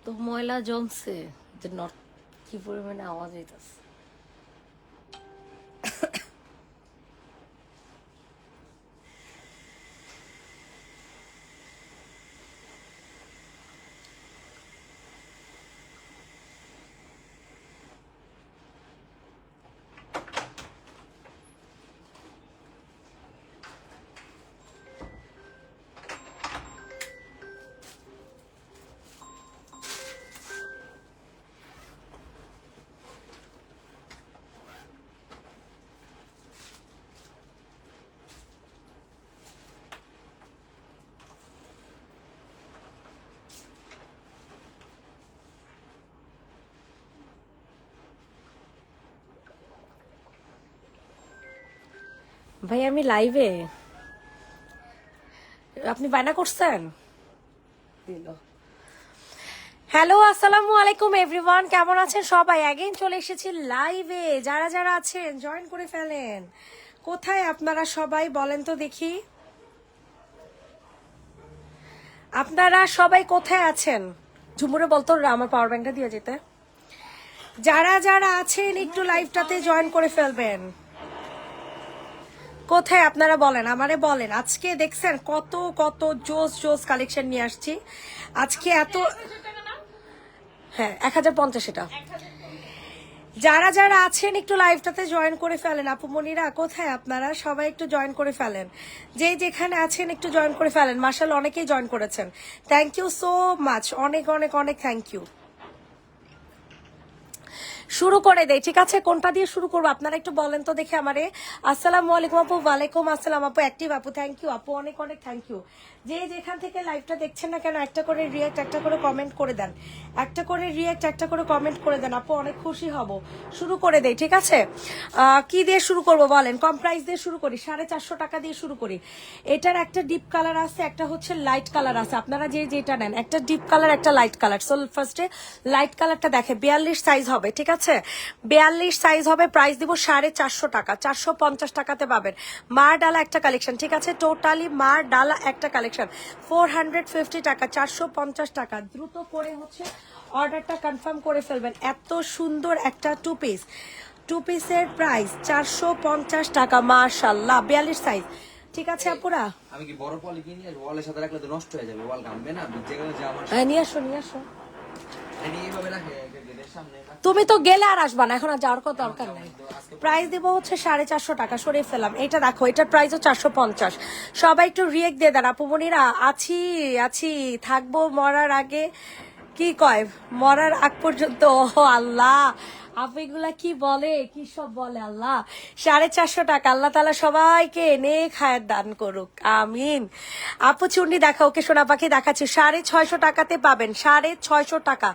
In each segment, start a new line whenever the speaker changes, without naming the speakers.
তো ময়লা জমছে যে নট কি পরিমাণে আওয়াজ হইতাছে। ভাই আমি লাইভে, আপনি বায়না করছেন। দিল। হ্যালো আসসালামু আলাইকুম এভরিওয়ান, কেমন আছেন সবাই? অ্যাগেন চলে এসেছি লাইভে। যারা যারা আছেন জয়েন করে ফেলেন। কোথায় আপনারা সবাই বলেন তো দেখি, আপনারা সবাই কোথায় আছেন? ঝুমুরে বলতো আমার পাওয়ার ব্যাংকটা দিয়ে যেতে। যারা যারা আছেন একটু লাইভটাতে জয়েন করে ফেলবেন। কোথায় আপনারা বলেন, আমারে বলেন। আজকে দেখছেন কত কত জোস জোস কালেকশন নিয়ে আসছি আজকে এত। হ্যাঁ 1050 এটা। যারা যারা আছেন একটু লাইভটাতে জয়েন করে ফেলেন। আপুমনিরা কোথায় আপনারা সবাই একটু জয়েন করে ফেলেন। যে যেখানে আছেন একটু জয়েন করে ফেলেন। মাশাআল্লাহ অনেকেই জয়েন করেছেন, থ্যাংক ইউ সো মাচ, অনেক অনেক অনেক থ্যাংক ইউ। শুরু করে দেই, ঠিক আছে? কোনটা দিয়ে শুরু করবো আপনারা একটু বলেন তো দেখি আমারে। আসসালামু আলাইকুম আপু। ওয়ালাইকুম আসসালাম আপু, অ্যাক্টিভ আপু, থ্যাংক ইউ আপু, অনেক অনেক থ্যাংক ইউ। যে যেখান থেকে লাইভটা দেখছেন না কেন একটা করে রিয়েক্ট, একটা করে কমেন্ট করে দেন, একটা করে রিয়েক্ট, একটা করে কমেন্ট করে দেন আপু, অনেক খুশি হব। শুরু করে দেই, ঠিক আছে? কি দিয়ে শুরু করব বলেন? কম প্রাইস দিয়ে শুরু করি, 450 টাকা দিয়ে শুরু করি। এটার একটা ডিপ কালার আছে, একটা হচ্ছে লাইট কালার আছে। আপনারা যে যেটা নেন, একটা ডিপ কালার একটা লাইট কালার। সো ফার্স্টে লাইট কালারটা দেখে 42 সাইজ হবে, ঠিক আছে? 42 সাইজ হবে, প্রাইস দিব 450 টাকা, 450 টাকাতে পাবেন। মার ডালা একটা কালেকশন, ঠিক আছে? টোটালি মার ডালা একটা কালেকশন 450 টাকা, 450 টাকা। দ্রুত করে হচ্ছে অর্ডারটা কনফার্ম করে ফেলবেন। এত সুন্দর একটা টু পিস, টু পিসের প্রাইস 450 টাকা। মাশাআল্লাহ 42 সাইজ, ঠিক আছে আপুরা?
আমি কি বড় পলি কিনি আর ওয়ালের সাথে রাখলে তো নষ্ট হয়ে যাবে, ওয়াল ঘামবে না, যেখানে যে আমার
নিয়ে আসো নিয়ে আসো।
এইভাবে রাখে গেটের সামনে।
তুমি তো গেলে আর আসবা না, এখন আর যাওয়ার কোনো দরকার নাই। প্রাইস দিব হচ্ছে 450 টাকা, সরিয়ে ফেলাম। এটা দেখো, এটার প্রাইসও 450। সবাই একটু রিয়েক্ট দিয়ে দেন আপুমনিরা। আছি আছি, থাকবো মরার আগে, কি কয় মরার আগ পর্যন্ত। ও আল্লাহ, আপু এগুলা কি বলে, কি সব বলে আল্লাহ। 450 টাকা, আল্লাহ তাআলা সবাইকে নেক হায়াত দান করুক, আমিন। আপু চুন্ডি দেখা, ওকে সোনা পাখি দেখাচ্ছি। 650 টাকাতে পাবেন, 650 টাকা।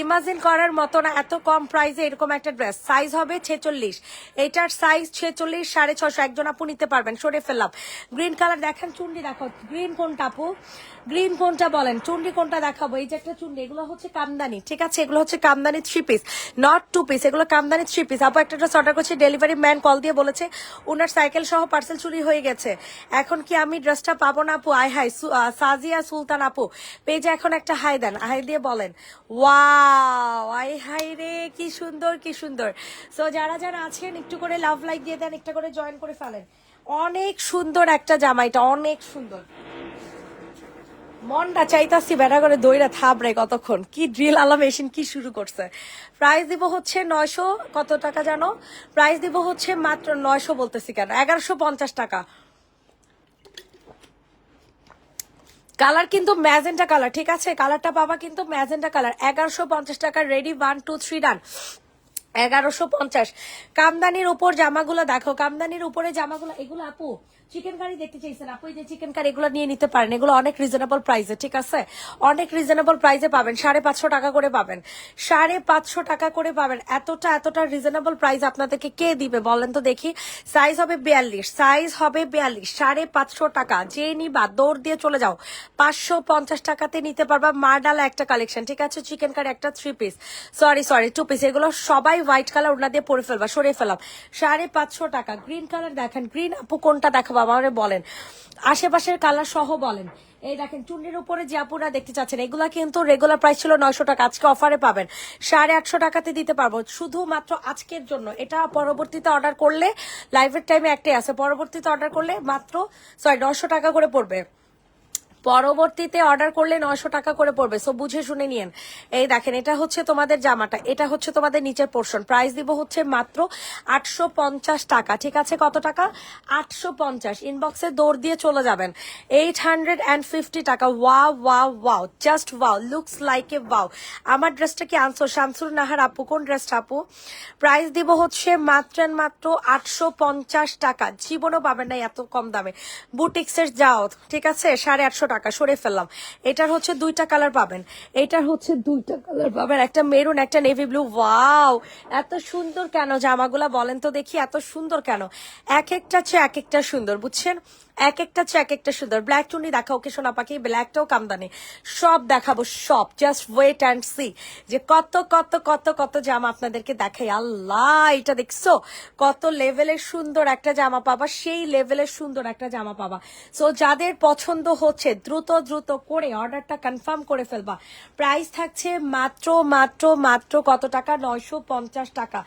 ইমাজিন করার মতো না, এত কম প্রাইসে এরকম একটা ড্রেস। সাইজ হবে 46, এটার সাইজ 46, 650। একজন আপু নিতে পারবেন, সরে ফেললাম। গ্রিন কালার দেখেন, চুন্ডি দেখো। গ্রিন কোনটা আপু, গ্রিন কোনটা বলেন? চুন্ডি কোনটা দেখাবো? এই যে একটা চুন্ডি, এগুলো হচ্ছে কামদানি, ঠিক আছে? এগুলো হচ্ছে কামদানি 3 পিস, নট 2 পিস। এগুলো কামদানি 3 পিস। আপু একটা ড্রেস অর্ডার করছি, ডেলিভারি ম্যান কল দিয়ে বলেছে ওনার সাইকেল সহ পার্সেল চুরি হয়ে গেছে। এখন কি আমি ড্রেসটা পাবো না আপু? আই হাই সাজিয়া সুলতান আপু, পেজে এখন একটা হাই দেন, হাই দিয়ে বলেন ওয়াও, আই হাই রে, কি সুন্দর কি সুন্দর। সো যারা যারা আছেন একটু করে লাভ লাইক দিয়ে দেন, একটা করে জয়েন করে ফেলেন। অনেক সুন্দর একটা জামা, এটা অনেক সুন্দর। মনটা চাইতাছি বেড়া করে দইরা থাবড়ে কতক্ষণ। কি ড্রিল আলা মেশিন কি শুরু করছে। প্রাইস দিব হচ্ছে 900 কত টাকা জানো? প্রাইস দিব হচ্ছে মাত্র 900, বলতেছি কেন, 1150 টাকা। কালার কিন্তু ম্যাজেন্টা কালার, ঠিক আছে? কালারটা পাবা কিন্তু ম্যাজেন্টা কালার। 1150 টাকা। রেডি, 1 2 3 ডান। 1150। কামদানির উপর জামাগুলো দেখো, কামদানির উপরে জামাগুলো, এগুলো আপু চিকেন কারি দেখতে চাইছেন আপু? এই যে চিকেন কারি, এগুলো নিয়ে নিতে পারেন। এগুলো অনেক রিজনেবল প্রাইসে, ঠিক আছে? অনেক রিজনেবল প্রাইসে পাবেন। 550 টাকা করে পাবেন, 550 টাকা করে পাবেন। এতটা এতটা রিজনেবল প্রাইস আপনাদেরকে কে দিবে বলেন তো দেখি? সাইজ হবে 42, সাইজ হবে 42, 550 টাকা। যে নিবা দৌড় দিয়ে চলে যাও, 550 টাকাতে নিতে পারবা। মারডালা একটা কালেকশন, ঠিক আছে? চিকেন কারি একটা 3 পিস, সরি 2 পিস। এগুলো সবাই হোয়াইট কালার, ওনা দিয়ে পরে ফেলবা, সরিয়ে ফেলাম। 550 টাকা। গ্রিন কালার দেখেন, গ্রিন আপু কোনটা দেখাবো আমারে বলেন, আশেপাশের কালার সহ বলেন। এই দেখেন চুন্নির উপরে যে আপুরা দেখতে চাচ্ছেন, এগুলা কিন্তু রেগুলার প্রাইস ছিল 900 টাকা, আজকে অফারে পাবেন 850 টাকাতে দিতে পারবো শুধুমাত্র আজকের জন্য। এটা পরবর্তীতে অর্ডার করলে, লাইভের টাইমে একটাই আছে, পরবর্তীতে অর্ডার করলে মাত্র 900 টাকা করে পড়বে, পরবর্তীতে অর্ডার করলে 900 টাকা করে পড়বে। সো বুঝে শুনে নিয়েন। এই দেখেন এটা হচ্ছে তোমাদের জামাটা, এটা হচ্ছে তোমাদের নিচের পোর্শন, প্রাইস দিব হচ্ছে মাত্র 850 টাকা। ঠিক আছে, কত টাকা? 850। ইনবক্সে দৌড় দিয়ে চলে যাবেন। 850 টাকা। Wow wow wow, just wow, looks like a wow. আমার ড্রেসটা কি আনছো? শামসুর নাহার আপু, কোন ড্রেসটা আপু? প্রাইস দিব হচ্ছে মাত্র 850 টাকা। জীবনও পাবেন না এত কম দামে। বুটিক্সের যাও, ঠিক আছে, 850 টাকা সরে ফেললাম। এটার হচ্ছে দুইটা কালার পাবেন, এটার হচ্ছে দুইটা কালার পাবেন, একটা মেরুন একটা নেভি ব্লু। ওয়াও, এত সুন্দর কেন জামাগুলা বলেন তো দেখি, এত সুন্দর কেন? এক একটা চেয়ে এক একটা সুন্দর, বুঝছেন, এক একটা চেয়ে এক একটা সুন্দর। ব্ল্যাক চুনি দেখা ওকে শোনা পাখি, ব্ল্যাকটাও কামদানি, সব দেখাবো সব। জাস্ট ওয়েট অ্যান্ড সি যে কত কত কত কত জামা আপনাদেরকে দেখাই। আল্লাহ, এটা দেখছো কত লেভেলের সুন্দর একটা জামা পাবা, সেই লেভেলের সুন্দর একটা জামা পাবা। সো যাদের পছন্দ হচ্ছে দ্রুত দ্রুত করে অর্ডারটা কনফার্ম করে ফেলবা। প্রাইস থাকছে মাত্র মাত্র মাত্র কত টাকা? 950 টাকা।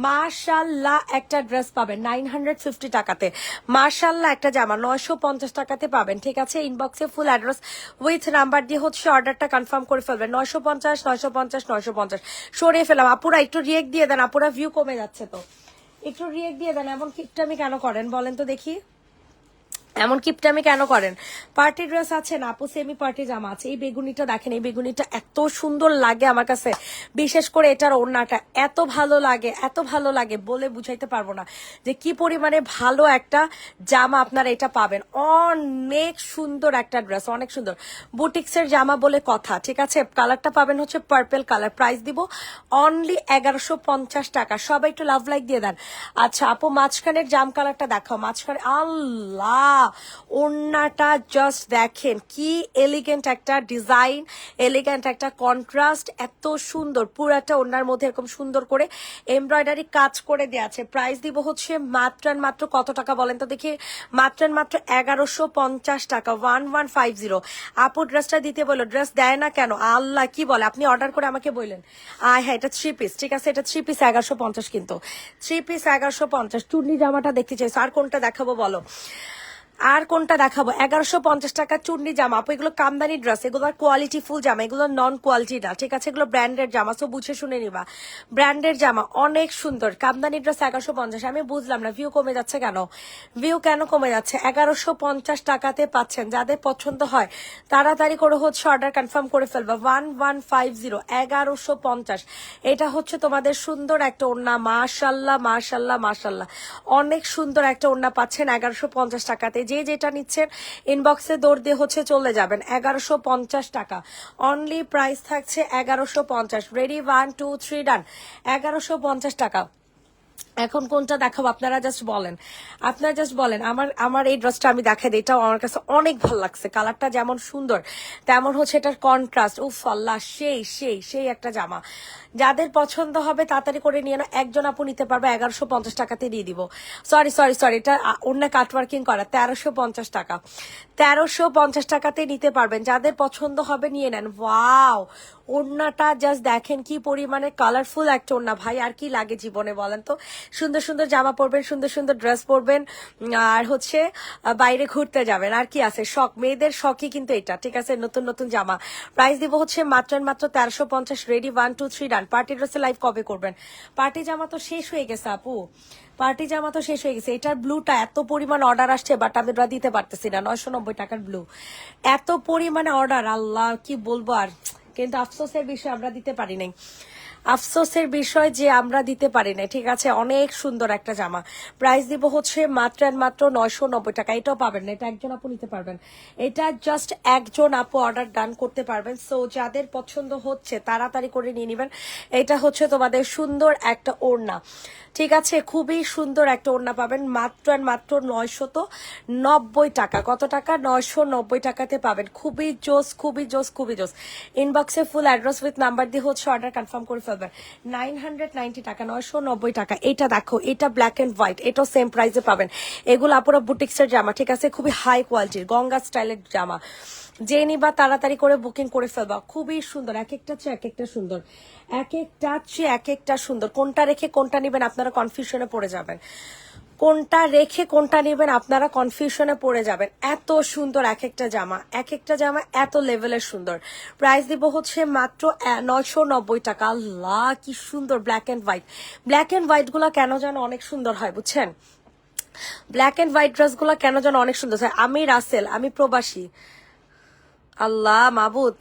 মাশাল্লাহ, একটা ড্রেস পাবেন 950 টাকাতে। মাশাল্লাহ, একটা জামা 950 টাকাতে পাবেন। ঠিক আছে, ইনবক্সে ফুল অ্যাড্রেস উইথ নাম্বার দিয়ে হচ্ছে অর্ডারটা কনফার্ম করে ফেলবেন। 950 950 950 সরিয়ে ফেলাম। আপুরা একটু রিয়েক্ট দিয়ে দেন, আপুরা ভিউ কমে যাচ্ছে তো একটু রিয়েক্ট দিয়ে দেন। এমন কিপটামি কেন করেন বলেন তো দেখি, এমন কিপটামি কেন করেন? পার্টি ড্রেস আছে না আপু? সেমি পার্টি জামা আছে। এই বেগুনিটা দেখেন, এই বেগুনিটা এত সুন্দর লাগে আমার কাছে, বিশেষ করে এটার ওড়নাটা এত ভালো লাগে, এত ভালো লাগে বলে বুঝাইতে পারবো না যে কি পরিমাণে ভালো একটা জামা আপনারা এটা পাবেন। অনেক সুন্দর একটা ড্রেস, অনেক সুন্দর বুটিক্সের জামা বলে কথা। ঠিক আছে, কালারটা পাবেন হচ্ছে পার্পল কালার। প্রাইস দিব অনলি 1150 টাকা। সবাই একটু লাভ লাইক দিয়ে দেন। আচ্ছা আপু, মাঝখানের জাম কালারটা দেখাও। মাঝখানে, আল্লাহ, ওড়নাটা জাস্ট দেখেন কি এলিগেন্ট একটা ডিজাইন, এলিগেন্ট একটা কন্ট্রাস্ট, এত সুন্দর। পুরাটা ওড়নার মধ্যে এরকম সুন্দর করে এমব্রয়ডারি কাজ করে দেওয়া আছে। প্রাইস দিব হচ্ছে মাত্র মাত্র কত টাকা বলেন তো দেখি? মাত্র মাত্র 1150 টাকা। 1150। আপু ড্রেসটা দিতে বলো, ড্রেস দেয় না কেন? আল্লাহ, কি বলে, আপনি অর্ডার করে আমাকে বললেন। হ্যাঁ, এটা 3 পিস। ঠিক আছে, এটা 3 পিস 1150, কিন্তু 3 পিস 1150। চুন্নি জামাটা দেখতে চাইছো, আর কোনটা দেখাবো বলো, আর কোনটা দেখাবো? 1150 টাকা চুন্নি জামা। আপু এগুলো কামদানি ড্রেস, এগুলো কোয়ালিটি ফুল জামা, এগুলো নন কোয়ালিটি না। ঠিক আছে, এগুলো ব্র্যান্ডের জামা, সো বুঝে শুনে নিবা। ব্র্যান্ডের জামা অনেক সুন্দর। কামদানি ড্রেস 1150। আমি বুঝলাম না ভিউ কমে যাচ্ছে কেন, ভিউ কেন কমে যাচ্ছে? 1150 টাকাতে পাচ্ছেন। যাদের পছন্দ হয় তাড়াতাড়ি করে হচ্ছে অর্ডার কনফার্ম করে ফেলবা। 1150, 1150। এটা হচ্ছে তোমাদের সুন্দর একটা ওড়না। মাশাল্লাহ মাশাল্লাহ মাশাল্লাহ, অনেক সুন্দর একটা ওড়না পাচ্ছেন 1150 টাকাতে। যে যেটা নিচ্ছেন ইনবক্সে দৌড় দিয়ে হচ্ছে চলে যাবেন। 1150 টাকা অনলি। প্রাইস থাকছে 1150। রেডি, 1 2 3 ডান। 1150 টাকা। এখন কোনটা দেখাবো আপনারা জাস্ট বলেন, আপনারা জাস্ট বলেন। আমার এই ড্রেসটা আমি দেখাই দিই, এটাও আমার কাছে অনেক ভালো লাগছে। কালারটা যেমন সুন্দর তেমন হচ্ছে এটার কন্ট্রাস্ট। উফ আল্লাহ, সেই সেই সেই একটা জামা। যাদের পছন্দ হবে তাড়াতাড়ি করে নিয়ে না। একজন আপু নিতে পারবে 1150 টাকাতে দিয়ে দিব। সরি সরি সরি, এটা অন্য কাটওয়ার্কিং করা। 1350 টাকা, 1350 টাকাতে নিতে পারবেন। যাদের পছন্দ হবে নিয়ে নেন। ওয়াও, ওড়নাটা জাস্ট দেখেন কি পরিমাণে কালারফুল একটা ওড়না। ভাই আর কি লাগে জীবনে বলেন তো? সুন্দর সুন্দর জামা পরবেন, সুন্দর সুন্দর ড্রেস পরবেন, আর হচ্ছে বাইরে ঘুরতে যাবেন। আর কি আছে, শখ, মেয়েদের শখই কিন্তু এটা। ঠিক আছে, নতুন নতুন জামা। প্রাইস দিব হচ্ছে মাত্র মাত্র 1350। রেডি, 1 2 3 ডান। পার্টি ড্রেসে লাইভ কবে করবেন? পার্টি জামা তো শেষ হয়ে গেছে আপু, পার্টি জামা তো শেষ হয়ে গেছে। এটার ব্লুটা এত পরিমাণ অর্ডার আসছে, বাট আমরা দিতে পারতেছি না। 990 টাকার ব্লু, এত পরিমাণে অর্ডার, আল্লাহ কি বলবো আর। কিন্তু আফসোসের বিষয় আমরা দিতে পারি নাই, আফসোসের বিষয় যে আমরা দিতে পারি না। ঠিক আছে, অনেক সুন্দর একটা জামা। প্রাইস দিব হচ্ছে মাত্র মাত্র 990 টাকা। এটাও পাবেন না, এটা একজন আপু নিতে পারবেন। এটা জাস্ট একজন আপু অর্ডার ডান করতে পারবেন। সো যাদের পছন্দ হচ্ছে তাড়াতাড়ি করে নিয়ে নেবেন। এটা হচ্ছে তোমাদের সুন্দর একটা ওড়না। ঠিক আছে, খুবই সুন্দর একটা ওড়না পাবেন মাত্র মাত্র 990 টাকা। কত টাকা? 990 টাকাতে পাবেন। খুবই জোস, খুবই জোস, খুবই জোস। ইনবক্সে ফুল অ্যাড্রেস উইথ নাম্বার দিয়ে হচ্ছে অর্ডার কনফার্ম করে ফেলবেন 990 টাকা, 990 টাকা। এটা দেখো, এটা ব্ল্যাক এন্ড হোয়াইট, এটাও সেম প্রাইসে পাবেন। এগুলো আপুরা বুটিক্সের জামা, ঠিক আছে, খুবই হাই কোয়ালিটির গঙ্গা স্টাইলের জামা। যে নিবা তাড়াতাড়ি করে বুকিং করে ফেলবা, খুবই সুন্দর, এক একটা চেয়ে এক একটা সুন্দর, এক একটা চেয়ে এক একটা সুন্দর। কোনটা রেখে কোনটা নিবেন আপনারা কনফিউশনে পড়ে যাবেন, কোনটা রেখে কোনটা নেবেন আপনারা কনফিউশনে পড়ে যাবেন। এত সুন্দর এক একটা জামা, এক একটা জামা এত লেভেলের সুন্দর। প্রাইস দিব হচ্ছে মাত্র 990 টাকা। আল্লাহ কি সুন্দর black and white. Black and white গুলা কেন যেন অনেক সুন্দর হয় বুঝছেন, ব্ল্যাক এন্ড হোয়াইট ড্রেস গুলা কেন যেন অনেক সুন্দর হয়। আমি রাসেল, আমি প্রবাসী। আল্লাহ মাবুদ,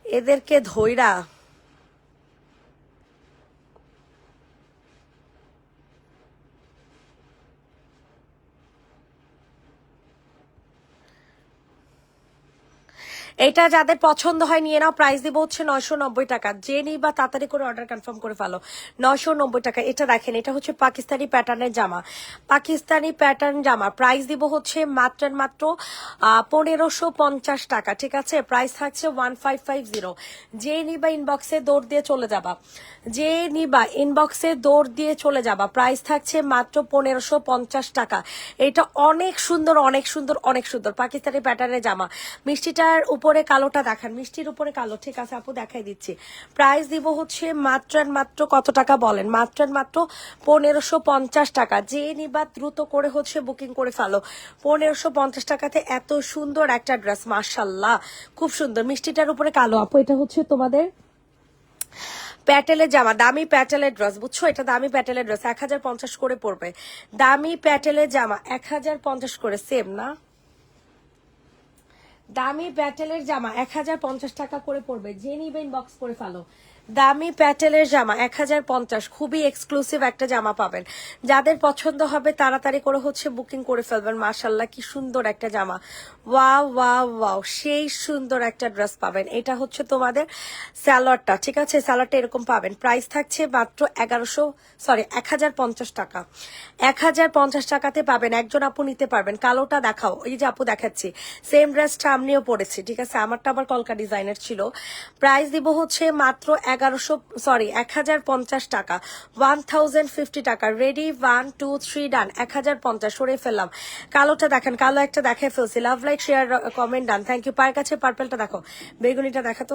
এদেরকে ধইরা এটা যাদের পছন্দ হয় নিয়ে নাও। প্রাইস দিব হচ্ছে 990 টাকা। যে নিবা তাড়াতাড়ি করে অর্ডার কনফার্ম করে ফেলো, 990 টাকা। এটা দেখেন, এটা হচ্ছে পাকিস্তানি প্যাটার্নের জামা, পাকিস্তানি প্যাটার্ন জামা। প্রাইস দিব হচ্ছে মাত্র 1550 টাকা, ঠিক আছে। প্রাইস থাকছে 1550। যে নিবা ইনবক্সে দৌড় দিয়ে চলে যাবা, যে নিবা ইনবক্সে দৌড় দিয়ে চলে যাবা। প্রাইস থাকছে মাত্র 1550 টাকা। এটা অনেক সুন্দর, অনেক সুন্দর, অনেক সুন্দর পাকিস্তানি প্যাটার্নের জামা। মিষ্টিটার উপরে কালোটা দেখান, মিষ্টির উপরে কালো, ঠিক আছে আপু দেখাই দিচ্ছি। প্রাইস দিব হচ্ছে মাত্র কত টাকা বলেন, মাত্র 1550 টাকা। যে নিবা দ্রুত করে হচ্ছে বুকিং করে ফেলো। 1550 টাকাতে এত সুন্দর একটা ড্রেস, মাশাল্লাহ খুব সুন্দর। মিষ্টিটার উপরে কালো আপু, এটা হচ্ছে তোমাদের প্যাটেলের জামা, দামি প্যাটেলের ড্রেস, বুঝছো, এটা দামি প্যাটেলের ড্রেস। 1050 করে পড়বে। দামি প্যাটেলের জামা 1050 করে, সেম না? দামি প্যাটেলের জামা 1050 টাকা করে পড়বে। যে নিবে ইনবক্স করে ফেলো। দামি প্যাটেলের জামা 1050, খুবই এক্সক্লুসিভ একটা জামা পাবেন। যাদের পছন্দ হবে তাড়াতাড়ি করে হচ্ছে বুকিং করে ফেলবেন। মাশাল্লাহ কি সুন্দর একটা জামা, ওয়াও ওয়াও ওয়াও, সেই সুন্দর একটা ড্রেস পাবেন। এটা হচ্ছে তোমাদের স্যালোয়ারটা, ঠিক আছে, স্যালোয়ারটা এরকম পাবেন। প্রাইস থাকছে মাত্র 1050 টাকা। 1050 টাকাতে পাবেন। একজন আপু নিতে পারবেন। কালোটা দেখাও, এই যে আপু দেখাচ্ছি, সেম ড্রেসটা আমিও পরেছি, ঠিক আছে, আমারটা আবার কলকা ডিজাইনের ছিল। প্রাইস দিব হচ্ছে মাত্র 1050 টাকা, 1050 টাকা। রেডি, 1 2 3 ডান। 1050 সরে ফেললাম। কালোটা দেখেন, কালো একটা দেখে ফেলছি। Love, like, share, comment, done, thank you. পায়ের কাছে পার্পেলটা দেখো, বেগুনিটা দেখাতো।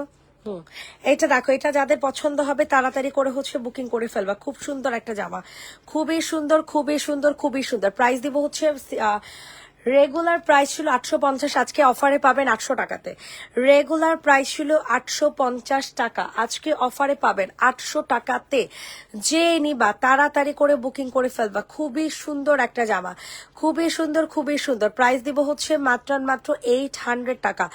এইটা দেখো, এটা যাদের পছন্দ হবে তাড়াতাড়ি করে হচ্ছে বুকিং করে ফেলবা। খুব সুন্দর একটা জামা, খুবই সুন্দর, খুবই সুন্দর, খুবই সুন্দর। প্রাইস দিব হচ্ছে রেগুলার প্রাইস ছিল 850, আজকে অফারে পাবেন 800 টাকাতে। রেগুলার প্রাইস ছিল 850 টাকা, আজকে অফারে পাবেন 800 টাকাতে। যে নিবা তাড়াতাড়ি করে বুকিং করে ফেলবা। খুবই সুন্দর একটা জামা, খুবই সুন্দর, খুবই সুন্দর। প্রাইস দিব হচ্ছে মাত্র 800 টাকা,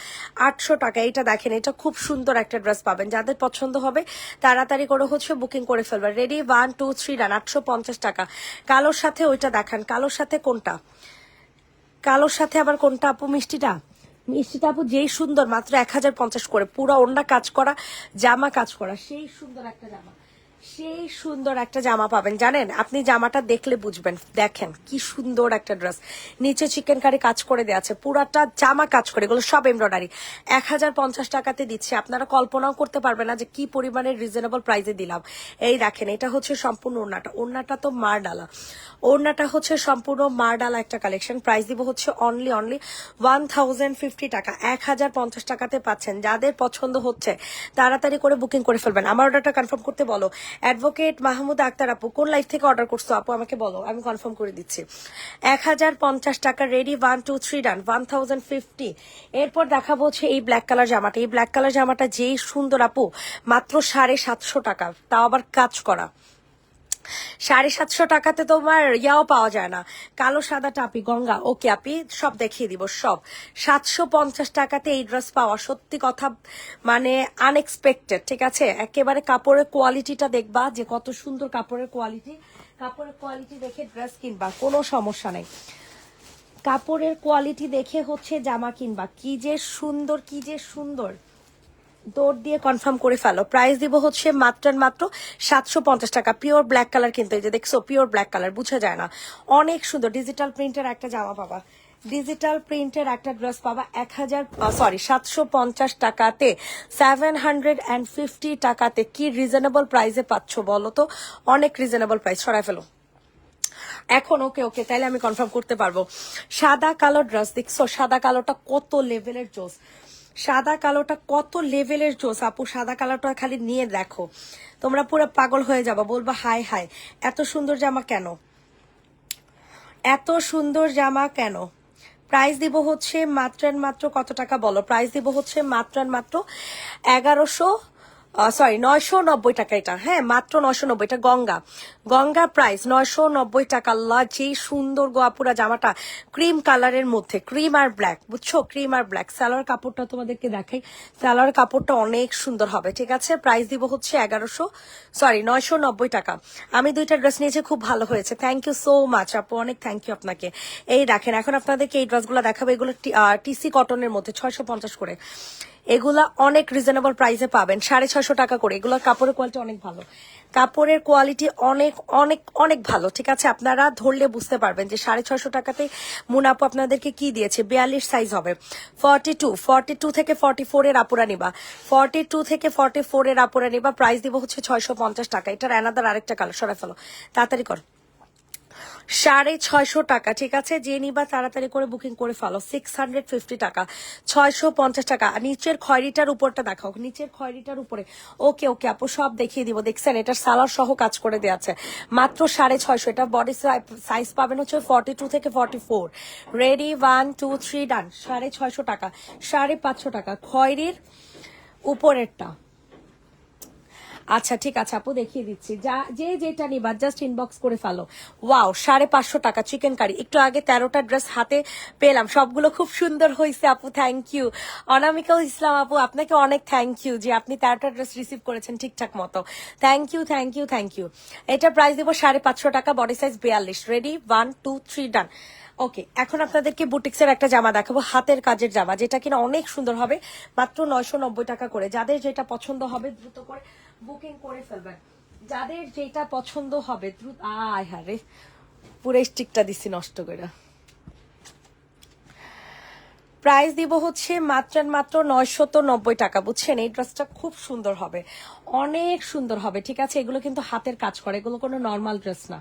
800 টাকা। এইটা দেখেন, এটা খুব সুন্দর একটা ড্রেস পাবেন। যাদের পছন্দ হবে তাড়াতাড়ি করে হচ্ছে বুকিং করে ফেলবা। রেডি, 1 2 3 ডান। 850 টাকা। কালোর সাথে ওইটা দেখান, কালোর সাথে কোনটা, কালোর সাথে আবার কোনটা আপু? মিষ্টিটা, মিষ্টিটা আপু যেই সুন্দর, মাত্র 1050 করে। পুরো ওন্না কাজ করা, জামা কাজ করা, সেই সুন্দর একটা জামা, সেই সুন্দর একটা জামা পাবেন। জানেন, আপনি জামাটা দেখলে বুঝবেন। দেখেন কি সুন্দর একটা ড্রেস, নিচে চিকেন কারি কাজ করে দেওয়া আছে, পুরাটা জামা কাজ করে, এগুলো সব এমব্রয়ডারি। 1050 টাকাতে দিচ্ছে। আপনারা কল্পনাও করতে পারবেন না যে কি পরিমাণের রিজনেবল প্রাইসে দিলাম। এই দেখেন, এটা হচ্ছে সম্পূর্ণ ওড়নাটা, ওড়নাটা তো মার ডালা, ওড়নাটা হচ্ছে সম্পূর্ণ মার ডালা একটা কালেকশন। প্রাইস দিব হচ্ছে অনলি 1050 টাকা। 1050 টাকাতে পাচ্ছেন। যাদের পছন্দ হচ্ছে তাড়াতাড়ি করে বুকিং করে ফেলবেন। আমার অর্ডারটা কনফার্ম করতে বলো। অ্যাডভোকেট মাহমুদ আক্তার আপু, কোন লাইফ থেকে অর্ডার করছো আপু আমাকে বলো, আমি কনফার্ম করে দিচ্ছি। 1050 টাকা। রেডি, 1 2 3 ডান। 1050। এরপর দেখাবো হচ্ছে এই ব্ল্যাক কালার জামাটা। এই ব্ল্যাক কালার জামাটা যেই সুন্দর আপু, মাত্র 750 টাকা, তাও আবার কাজ করা। 750 টাকাতে তোমার ইয়াও পাওয়া যায় না। কালো সাদাটা আপি, গঙ্গা, ওকে আপি, সব দেখিয়ে দিব সব। 750 টাকাতে এই ড্রেস পাওয়া সত্যি কথা মানে আনএক্সপেক্টেড, ঠিক আছে। একেবারে কাপড়ের কোয়ালিটিটা দেখবা যে কত সুন্দর কাপড়ের কোয়ালিটি। কাপড়ের কোয়ালিটি দেখে ড্রেস কিনবা, কোনো সমস্যা নেই। কাপড়ের কোয়ালিটি দেখে হচ্ছে জামা কিনবা। কি যে সুন্দর, কি যে সুন্দর। দৌড় দিয়ে কনফার্ম করে ফেলো। প্রাইস দিব হচ্ছে মাত্র 750 টাকা। পিওর ব্ল্যাক কালার, কিন্তু এই যে দেখছো পিওর ব্ল্যাক কালার, বুঝা যায় না, অনেক সুন্দর। ডিজিটাল প্রিন্টের একটা জামা পাবা, ডিজিটাল প্রিন্টের একটা ড্রেস পাবা 750 টাকাতে, 750 টাকাতে। কি রিজনেবল প্রাইসে পাচ্ছ বলো তো, অনেক রিজনেবল প্রাইস। সরাই ফেলো এখন। ওকে ওকে, তাইলে আমি কনফার্ম করতে পারবো। সাদা কালো ড্রেস দেখছো, সাদা কালোটা কত লেভেলের জোস, সাদা কালোটা কত লেভেলের জোস আপু। সাদা কালোটা খালি নিয়ে দেখো, তোমরা পুরো পাগল হয়ে যাবা, বলবা হাই হাই এত সুন্দর জামা কেন, এত সুন্দর জামা কেন। প্রাইস দিব হচ্ছে মাত্র কত টাকা বলো, প্রাইস দিব হচ্ছে মাত্র 990 টাকা এটা। হ্যাঁ মাত্র 990, এটা গঙ্গা, গঙ্গা প্রাইস 990 টাকা। আল্লাহ যে সুন্দর গোয়াপুরা জামাটা, ক্রিম কালারের মধ্যে, ক্রিম আর ব্ল্যাক, বুঝছো, ক্রিম আর ব্ল্যাক। সালোয়ার কাপড়টা তোমাদেরকে দেখাই, সালোয়ার কাপড়টা অনেক সুন্দর হবে। ঠিক আছে, প্রাইস দিব হচ্ছে 990 টাকা। আমি দুইটা ড্রেস নিয়েছি, খুব ভালো হয়েছে, থ্যাংক ইউ সো মাচ আপু, অনেক থ্যাংক ইউ আপনাকে। এই দেখেন এখন আপনাদেরকে এই ড্রেসগুলো দেখাবো, এগুলো টিসি কটনের মধ্যে 650 করে। এগুলা অনেক রিজনেবল প্রাইসে পাবেন, 650 টাকা করে। এগুলোর কাপড়ের কোয়ালিটি অনেক ভালো, কাপড়ের কোয়ালিটি অনেক অনেক অনেক ভালো। ঠিক আছে, আপনারা ধরলে বুঝতে পারবেন যে 650 টাকাতে মুনাপু আপনাদেরকে কি দিয়েছে। 42 সাইজ হবে, 42 থেকে 44 এর আপুরা নিবা, 42 থেকে 44 এর আপুরা নিবা। প্রাইস দিব হচ্ছে 650 টাকা। এটার অ্যানাদার আরেকটা কালার, সরাই ফেলো তাড়াতাড়ি কর। 650 টাকা। ঠিক আছে, যে নিবা তাড়াতাড়ি করে বুকিং করে ফেলো। 650 টাকা, 650 টাকা। নিচের খয়রিটার উপরটা দেখাও, নিচের খয়রিটার উপরে। ওকে ওকে আপু, সব দেখিয়ে দিব। দেখছেন এটার সালোয়ার সহ কাজ করে দেওয়া আছে, মাত্র 650। এটা বডি সাইজ পাবেন হচ্ছে 42 থেকে 44। রেডি, 1 2 3 ডান। 650 টাকা, 550 টাকা খয়রির উপরেরটা। আচ্ছা ঠিক আছে আপু, দেখিয়ে দিচ্ছি। যে যেটা নিবা জাস্ট ইনবক্স করে ফেলো। ওয়াও, 550 টাকা চিকেন কারি। একটু আগে 13টা ড্রেস হাতে পেলাম, সবগুলো খুব সুন্দর হয়েছে আপু, থ্যাংক ইউ। অনামিকা ইসলাম আপু, আপনাকে অনেক থ্যাংক ইউ যে আপনি 13টা ড্রেস রিসিভ করেছেন ঠিকঠাক মতো, thank you thank you thank you. এটা প্রাইস দিব 550 টাকা, body size 42। Ready, 1 2 3 done. Okay, এখন আপনাদেরকে বুটিক্সের একটা জামা দেখাবো, হাতের কাজের জামা, যেটা কিনা অনেক সুন্দর হবে, মাত্র 990 টাকা করে। যাদের যেটা পছন্দ হবে দ্রুত করে বুকিং করে ফেলবেন, যাদের যেটা পছন্দ হবে দ্রুত। আয় হারে, পুরো স্টিকটা দিছি নষ্ট করে। প্রাইস দিব হচ্ছে মাত্র 990 টাকা, বুঝছেন। এই ড্রেসটা খুব সুন্দর হবে, অনেক সুন্দর হবে। ঠিক আছে, এগুলো কিন্তু হাতের কাজ করা, এগুলো কোনো নর্মাল ড্রেস না,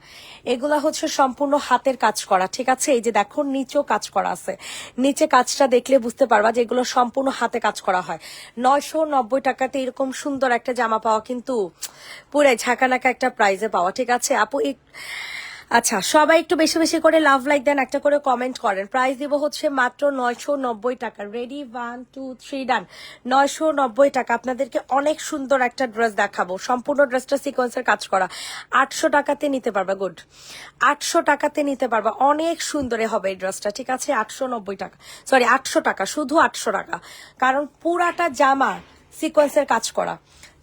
এগুলা হচ্ছে সম্পূর্ণ হাতের কাজ করা। ঠিক আছে, এই যে দেখো নিচেও কাজ করা আছে, নিচে কাজটা দেখলে বুঝতে পারবা যে এগুলো সম্পূর্ণ হাতে কাজ করা হয়। 990 টাকাতে এরকম সুন্দর একটা জামা পাওয়া কিন্তু পুরাই ঝাঁকানাকা একটা প্রাইজে পাওয়া। ঠিক আছে আপু, আচ্ছা সবাই একটু বেশি বেশি করে লাভ লাইক দেন, একটা করে কমেন্ট করেন। প্রাইস দিব হচ্ছে মাত্র 990 টাকা। রেডি, 1 2 3 ডান। 990 টাকা। আপনাদেরকে অনেক সুন্দর একটা ড্রেস দেখাবো, সম্পূর্ণ ড্রেসটা সিকোয়েন্সের কাজ করা। 800 টাকাতে নিতে পারবা, গুড, 800 টাকাতে নিতে পারবা, অনেক সুন্দর হবে এই ড্রেসটা। ঠিক আছে, 890 টাকা, সরি 800 টাকা, শুধু 800 টাকা, কারণ পুরাটা জামা সিকোয়েন্সের কাজ করা।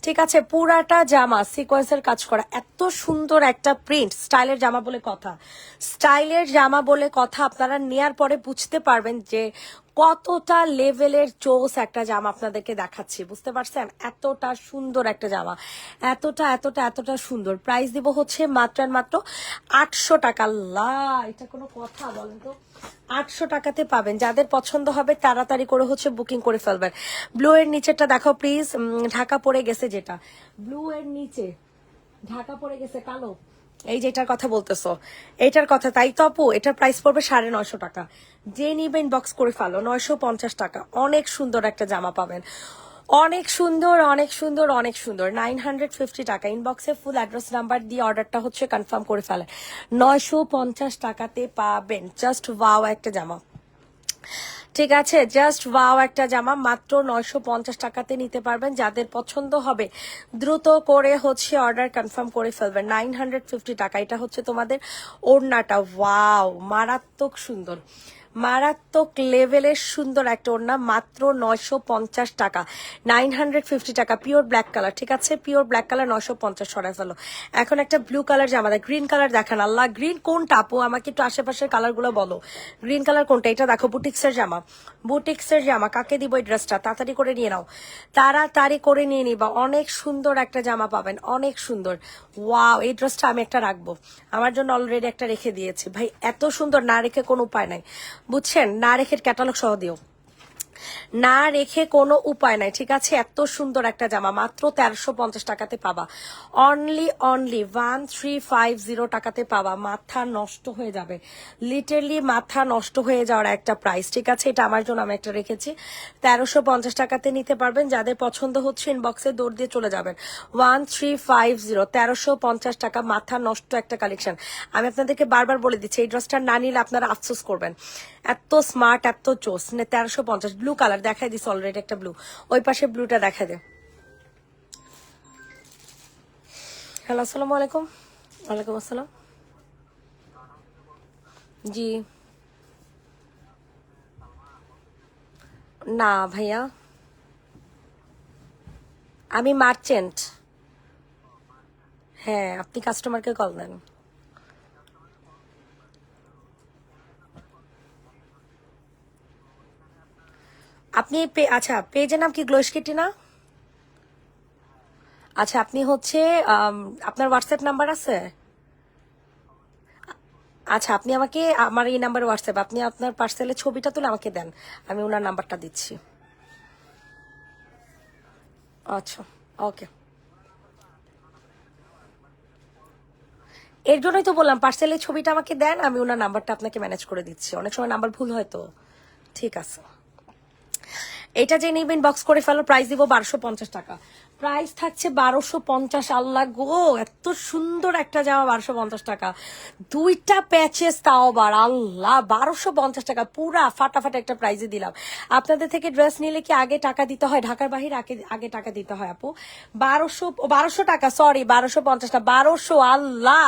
ঠিক আছে, পুরাটা জামা সিকোয়েন্সের কাজ করা, এত সুন্দর একটা প্রিন্ট। স্টাইলের জামা বলে কথা, স্টাইলের জামা বলে কথা। আপনারা নেয়ার পরে বুঝতে পারবেন যে কতটা লেভেলের চোস একটা জামা আপনাদেরকে দেখাচ্ছি, বুঝতে পারছেন। এতটা সুন্দর একটা জামা, এতটা এতটা এতটা সুন্দর। প্রাইস দিব হচ্ছে মাত্র 800 টাকা। আল্লাহ, এটা কোনো কথা বলেন তো, 800 টাকাতে পাবেন। যাদের পছন্দ হবে তাড়াতাড়ি করে হচ্ছে বুকিং করে ফেলবেন। ব্লু এর নিচেরটা দেখাও প্লিজ, ঢাকা পড়ে গেছে যেটা, ব্লু এর নিচে ঢাকা পড়ে গেছে কালো, এই যেটার কথা বলতেছো এটার কথা, তাই তো আপু। এটার প্রাইস পড়বে 950 টাকা। যে নিবে ইনবক্স করে ফেলো, 950 টাকা। অনেক সুন্দর একটা জামা পাবেন, অনেক সুন্দর অনেক সুন্দর অনেক সুন্দর। 950 টাকা। ইনবক্সে ফুল অ্যাড্রেস নাম্বার দিয়ে অর্ডারটা হচ্ছে কনফার্ম করে ফেলে, 950 টাকাতে পাবেন। জাস্ট ওয়াও একটা জামা। ঠিক আছে, জাস্ট ওয়াও একটা জামা, মাত্র 950 টাকাতে নিতে পারবেন। যাদের পছন্দ হবে দ্রুত করে হচ্ছে অর্ডার কনফার্ম করে ফেলবেন। 950 টাকা। এটা হচ্ছে তোমাদের ওড়নাটা, ওয়াও মারাত্মক সুন্দর, মারাত্মক লেভেলের সুন্দর একটা ওড়না, মাত্র 950 টাকা, 950 টাকা, পিওর ব্ল্যাক কালার। ঠিক আছে, পিওর ব্ল্যাক কালার 950, সরাই ফেলো। এখন একটা ব্লু কালার জামা দেখ, গ্রিন কালার দেখান। আল্লাহ, গ্রিন কোনটা আপু? আমাকে একটু আশেপাশের কালার গুলো বলো। গ্রিন কালার কোনটা? এটা দেখো, বুটিক্সের জামা, বুটিক্সের জামা। কাকে দিব এই ড্রেসটা? তাড়াতাড়ি করে নিয়ে নাও, তাড়াতাড়ি করে নিয়ে নিবা। অনেক সুন্দর একটা জামা পাবেন, অনেক সুন্দর। ওয়াও, এই ড্রেসটা আমি একটা রাখবো, আমার জন্য অলরেডি একটা রেখে দিয়েছি ভাই। এত সুন্দর, না রেখে কোনো উপায় নাই, বুঝছেন? না রেখে ক্যাটালগ সহ দিও, না রেখে কোনো উপায় নাই। ঠিক আছে, এত সুন্দর একটা জামা মাত্র 1350 টাকাতে পাবা। অনলি 1350 টাকাতে পাবা। মাথা নষ্ট হয়ে যাবে, লিটারলি মাথা নষ্ট হয়ে যাওয়ার একটা প্রাইস। ঠিক আছে, এটা আমার জন্য আমি একটা রেখেছি, 1350 টাকাতে নিতে পারবেন। যাদের পছন্দ হচ্ছে ইনবক্সে দৌড় দিয়ে চলে যাবেন। 1350, 1350 টাকা, মাথা নষ্ট একটা কালেকশন। আমি আপনাদেরকে বারবার বলে দিচ্ছি, এই ড্রেসটা না নিলে আপনারা আফসোস করবেন। এত স্মার্ট, এত চোস। 1350, ব্লু কালার দেখাই দিস অলরেডি, একটা ব্লু, ওই পাশে ব্লুটা দেখা দে। হ্যালো, আসসালামু আলাইকুম। ওয়ালাইকুম আসসালাম। জি না ভাইয়া, আমি মার্চেন্ট। হ্যাঁ, আপনি কাস্টমারকে কল দেন। আপনি আচ্ছা, পেজের নাম কি গ্লোইশ কিটি না? আচ্ছা, আপনি হচ্ছে আপনার হোয়াটসঅ্যাপ নাম্বার আছে? আচ্ছা, আপনি আমাকে আমার এই নাম্বারে হোয়াটসঅ্যাপ, আপনি আপনার পার্সেলের ছবিটা তুলে আমাকে দেন, আমি ওনার নাম্বারটা দিচ্ছি। আচ্ছা, ওকে। এর জন্যই তো বললাম, পার্সেলের ছবিটা আমাকে দেন, আমি ওনার নাম্বারটা আপনাকে ম্যানেজ করে দিচ্ছি। অনেক সময় নাম্বার ভুল হয় তো। ঠিক আছে, এটা যে নিবেন বক্স করে ফেলো। প্রাইস দিব 1250 টাকা, প্রাইস থাকছে 1250। আল্লাহ গো, এত সুন্দর একটা জামা 1250 টাকা, দুইটা প্যাচেস তাও আবার। আল্লাহ, 1250 টাকা, পুরা ফাটাফাটা একটা প্রাইজে দিলাম। আপনাদের থেকে ড্রেস নিলে কি আগে টাকা দিতে হয়? ঢাকার বাহিরে আগে আগে টাকা দিতে হয় আপু। 1200 টাকা, সরি 1250 টাকা, 1200। আল্লাহ,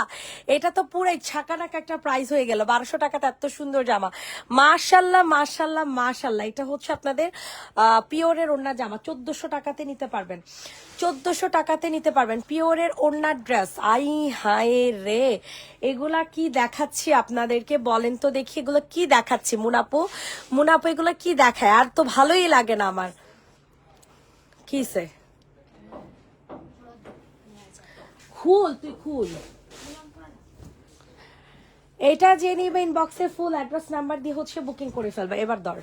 এটা তো পুরাই ছাকানাকা একটা প্রাইস হয়ে গেল। 1200 টাকাতে এত সুন্দর জামা, মাশাল্লাহ মাশাল্লাহ মাশাল্লাহ। এটা হচ্ছে আপনাদের পিওরের ওড়না জামা, 1400 টাকাতে নিতে পারবেন, 1400 টাকাতে নিতে পারবেন পিওরের ওড়নার ড্রেস। আই হায় রে, এগুলা কি দেখাচ্ছি আপনাদেরকে বলেন তো দেখি, এগুলো কি দেখাচ্ছি মুনাপু? মুনাপু, এগুলো কি দেখায়? আর তো ভালোই লাগে না আমার। কিসে? খুল, তুই খুল। এটা যে নিবে ইনবক্সে ফুল অ্যাড্রেস নাম্বার দিয়ে হচ্ছে বুকিং করে ফেলবে। এবার ধর,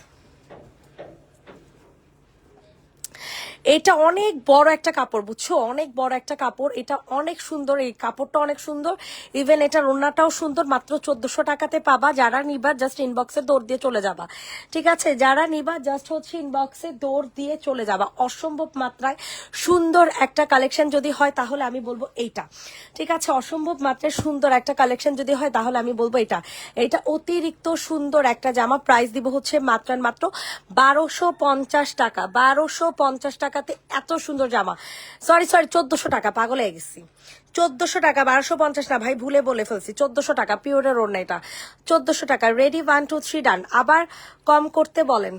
এটা অনেক বড় একটা কাপড়, বুঝছো? অনেক বড় একটা কাপড়, এটা অনেক সুন্দর, এই কাপড়টা অনেক সুন্দর। ইভেন এটার ওড়নাটাও সুন্দর। মাত্র 1400 টাকাতে পাবা। যারা নিবা জাস্ট ইনবক্সে দৌড় দিয়ে চলে যাবা। ঠিক আছে, যারা নিবা জাস্ট হচ্ছে ইনবক্সে দৌড় দিয়ে চলে যাবা। অসম্ভব মাত্রায় সুন্দর একটা কালেকশন যদি হয় তাহলে আমি বলবো এইটা। ঠিক আছে, অসম্ভব মাত্রায় সুন্দর একটা কালেকশন যদি হয় তাহলে আমি বলবো এটা। এটা অতিরিক্ত সুন্দর একটা জামা। প্রাইস দিব হচ্ছে মাত্র 1250 টাকা, 1250 টাকাতে এত সুন্দর জামা। সরি 1400 টাকা, পাগল হয়ে গেছি। 1400 টাকা, 1250 না ভাই, ভুলে বলে ফেলছি। 1400 টাকা পিওরের ওড়না, এটা 1400 টাকা। রেডি, 1 2 3 ডান। আবার কম করতে বলেন।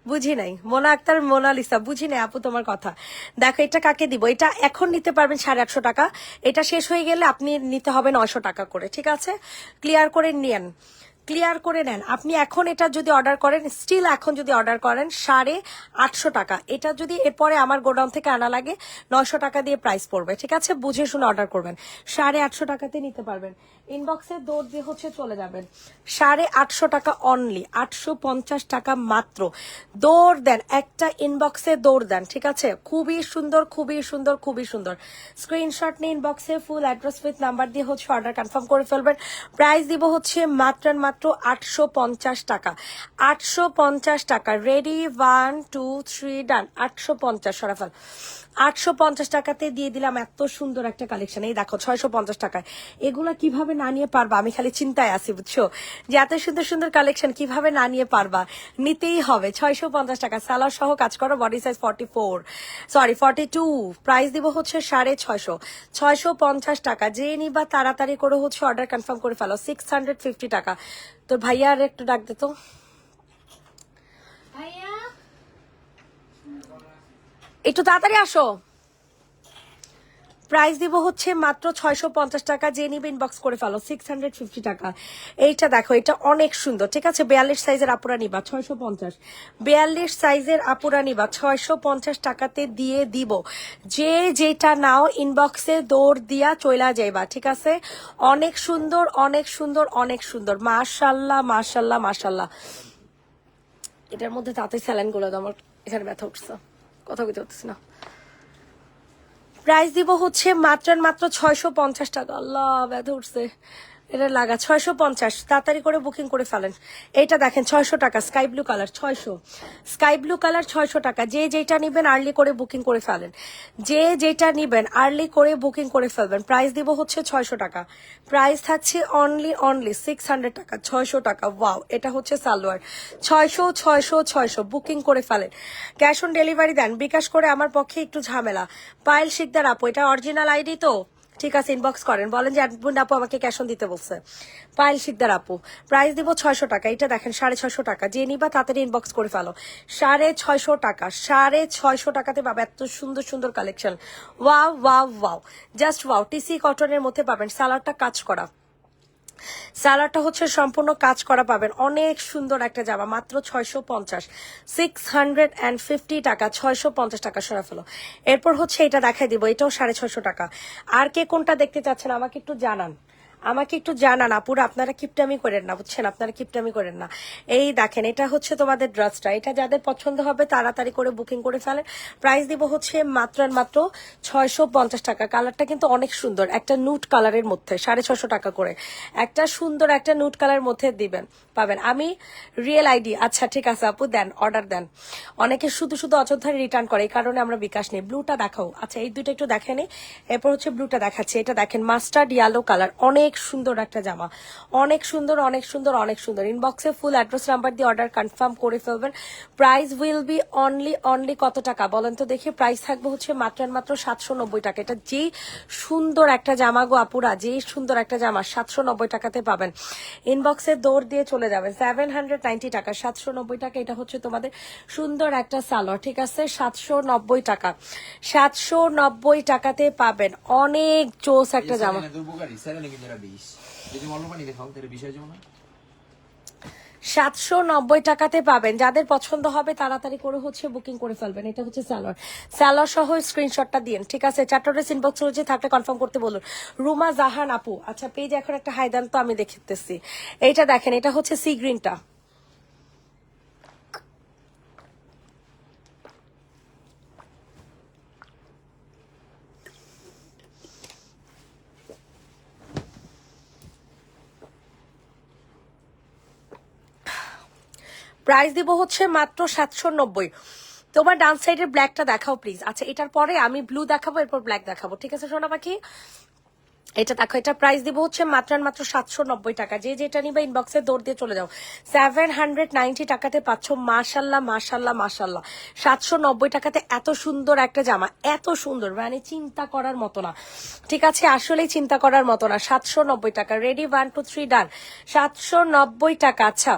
বুঝি নাই, মোনা আক্তার, মোনালিসা, বুঝি নাই আপু তোমার কথা। দেখো, এটা কাকে দিব? এটা এখন নিতে পারবেন 850 টাকা, এটা শেষ হয়ে গেলে আপনি নিতে হবে 900 টাকা করে। ঠিক আছে, ক্লিয়ার করে নিন, ক্লিয়ার করে নেন। আপনি এখন এটা যদি অর্ডার করেন, স্টিল এখন যদি অর্ডার করেন 850 টাকা, এটা যদি এরপরে আমার গোডাউন থেকে আনা লাগে 900 টাকা দিয়ে প্রাইস পড়বে। ঠিক আছে, বুঝে শুনে অর্ডার করবেন। 850 টাকাতে নিতে পারবেন। ইনবক্সে দৌড় দিয়ে হচ্ছে চলে যাবেন। 850 টাকা অনলি, 850 টাকা মাত্র। দৌড় দেন, একটা ইনবক্সে দৌড় দেন। ঠিক আছে, খুবই সুন্দর, খুবই সুন্দর, খুবই সুন্দর। স্ক্রিনশট নিয়ে ইনবক্সে ফুল অ্যাড্রেস উইথ নাম্বার দিয়ে হচ্ছে অর্ডার কনফার্ম করে ফেলবেন। প্রাইস দিব হচ্ছে মাত্র 850 টাকা, 850 টাকা। রেডি, 1 2 3 ডান। 850 সরাফল, 850 টাকাতে দিয়ে দিলাম এত সুন্দর একটা কালেকশন। এই দেখো 650 টাকায়। এগুলা কিভাবে না নিয়ে পারবা আমি খালি চিন্তায় আছি, বুঝছো? যে এত সুন্দর সুন্দর কালেকশন কিভাবে না নিয়ে পারবা, নিতেই হবে। 650 টাকা, সালোয়ার সহ কাজ করো, বডি সাইজ 42। প্রাইস দিব হচ্ছে 650, 650 টাকা। যে নিবা তাড়াতাড়ি করে হচ্ছে অর্ডার কনফার্ম করে ফেলো। 650 টাকা। তোর ভাইয়া আর একটু ডাক দে তো। একটু তাড়াতাড়ি আসো। প্রাইস দিব হচ্ছে মাত্র 650 টাকা, যে নিবে ইনবক্স করে ফেলো। 650 টাকা। এইটা দেখো, এটা অনেক সুন্দর, ঠিক আছে। 42 সাইজের আপুরা নিবা 650, 42 সাইজের আপুরা নিবা 650 টাকাতে দিয়ে দিব। যে যেটা নাও ইনবক্সে দৌড় দিয়া চইলা যাইবা, ঠিক আছে। অনেক সুন্দর, অনেক সুন্দর, অনেক সুন্দর, মাশাল্লাহ মাশাল্লাহ মাশাল্লাহ। এটার মধ্যে তাতে স্যালাইন গুলো দাও, আমার এখানে ব্যথা উঠছে, কথা বলতে পারতেছি না। প্রাইস দিব হচ্ছে মাত্র 650 টাকা। আল্লাহ ব্যথা উঠছে, এটা লাগা 650। তাড়াতাড়ি করে বুকিং করে ফেলেন। এইটা দেখেন 600 টাকা, sky blue colour 600, sky blue colour 600 টাকা। যে যেটা নিবেন আর্লি করে বুকিং করে ফেলেন, যে যেটা নিবেন আর্লি করে বুকিং করে ফেলবেন। প্রাইস দিব হচ্ছে 600 টাকা। প্রাইস থাকছে অনলি 600 টাকা, 600 টাকা। ওয়াও, এটা হচ্ছে সালোয়ার। 600 600 600 বুকিং করে ফেলেন। ক্যাশ অন ডেলিভারি দেন, বিকাশ করে আমার পক্ষে একটু ঝামেলা। পায়েল শিকদার আপু, এটা অরিজিনাল আইডি তো, ঠিক আছে। ইনবক্স করেন, বলেন যে অ্যাডমিন আপু আমাকে ক্যাশ অন দিতে বলছে। পায়েল শিকদার আপু, প্রাইস দিব 600 টাকা। এটা দেখেন 650 টাকা, যে নিবা তাড়াতাড়ি ইনবক্স করে ফেলো। 650 টাকা, 650 টাকাতে পাবে এত সুন্দর সুন্দর collection. Wow wow wow, just wow. TC কটনের মধ্যে পাবেন, সালোয়ারটা কাজ করা, সালোয়ারটা হচ্ছে সম্পূর্ণ কাজ করা পাবেন। অনেক সুন্দর একটা জামা, মাত্র 650, 650 টাকা, 650 টাকা। সরা ফেলো। এরপর হচ্ছে এটা দেখাই দিব, এটাও 650 টাকা। আর কে কোনটা দেখতে চাচ্ছেন আমাকে একটু জানান, আমাকে একটু জানান আপুরা। আপনারা কিপটামি করেন না, বুঝছেন, আপনারা কিপটামি করেন না। এই দেখেন, এটা হচ্ছে তোমাদের ড্রেসটা, এটা যাদের পছন্দ হবে তাড়াতাড়ি করে বুকিং করে ফেলেন। প্রাইস দিব হচ্ছে মাত্র 650 টাকা। কালারটা কিন্তু অনেক সুন্দর, একটা নুট কালারের মধ্যে 650 টাকা করে। একটা সুন্দর একটা নুট কালারের মধ্যে দিবেন, পাবেন। আমি রিয়েল আইডি, আচ্ছা ঠিক আছে আপু, দেন অর্ডার দেন। অনেকে শুধু শুধু অযোধ্যায় রিটার্ন করে, এই কারণে আমরা বিকাশ নেই। ব্লুটা দেখাও, আচ্ছা এই দুইটা একটু দেখে নি। এরপর হচ্ছে ব্লুটা দেখাচ্ছি, এটা দেখেন মাস্টার্ড ইয়েলো কালার, অনেক সুন্দর একটা জামা, অনেক সুন্দর অনেক সুন্দর অনেক সুন্দর। ইনবক্সে ফুল অ্যাড্রেস নাম্বার দিয়ে অর্ডার কনফার্ম করে ফেলবেন। প্রাইস উইল বি অনলি কত টাকা বলেন তো দেখি। প্রাইস থাকবে হচ্ছে মাত্র 790 টাকা। এটা যেই সুন্দর একটা জামা গো আপুরা, যেই সুন্দর একটা জামা 790 টাকাতে পাবেন। ইনবক্সে দৌড় দিয়ে চলে যাবে। 790 টাকা, 790 টাকা। এটা হচ্ছে তোমাদের সুন্দর একটা সালোয়ার, ঠিক আছে। 790 টাকা, 790 টাকাতে পাবেন। অনেক জোস একটা জামা। 790 টাকাতে পাবেন। যাদের পছন্দ হবে তাড়াতাড়ি করে হচ্ছে বুকিং করে ফেলবেন। এটা হচ্ছে সালোয়ার, সালোয়ার সহ স্ক্রিনশটটা দিন, ঠিক আছে। চারটা ইনবক্স হচ্ছে, থাকলে কনফার্ম করতে বলুন। রুমা জাহান আপু, আচ্ছা পেজ এখন একটা হাইদান তো আমি দেখতেছি। এইটা দেখেন, এটা হচ্ছে সি গ্রিনটা, প্রাইস দিব হচ্ছে মাত্র 790। তোমার ডান সাইডের ব্ল্যাকটা দেখাও প্লিজ। আচ্ছা এটার পরে আমি ব্লু দেখাবো, এরপর ব্ল্যাক দেখাবো, ঠিক আছে সোনা পাখি। এটা দেখো, এটা প্রাইস দিব হচ্ছে মাত্র 790 টাকা। যে যেটা নিবে ইনবক্সে দৌড় দিয়ে চলে যাও। 790 টাকাতে পাচ্ছ, মাশাল্লাহ মাশাল্লাহ মাশাল্লাহ। 790 টাকাতে এত সুন্দর একটা জামা, এত সুন্দর, মানে চিন্তা করার মতো না, ঠিক আছে, আসলেই চিন্তা করার মতো না। 790 টাকা। রেডি, 1 2 3 ডান। 790 টাকা। আচ্ছা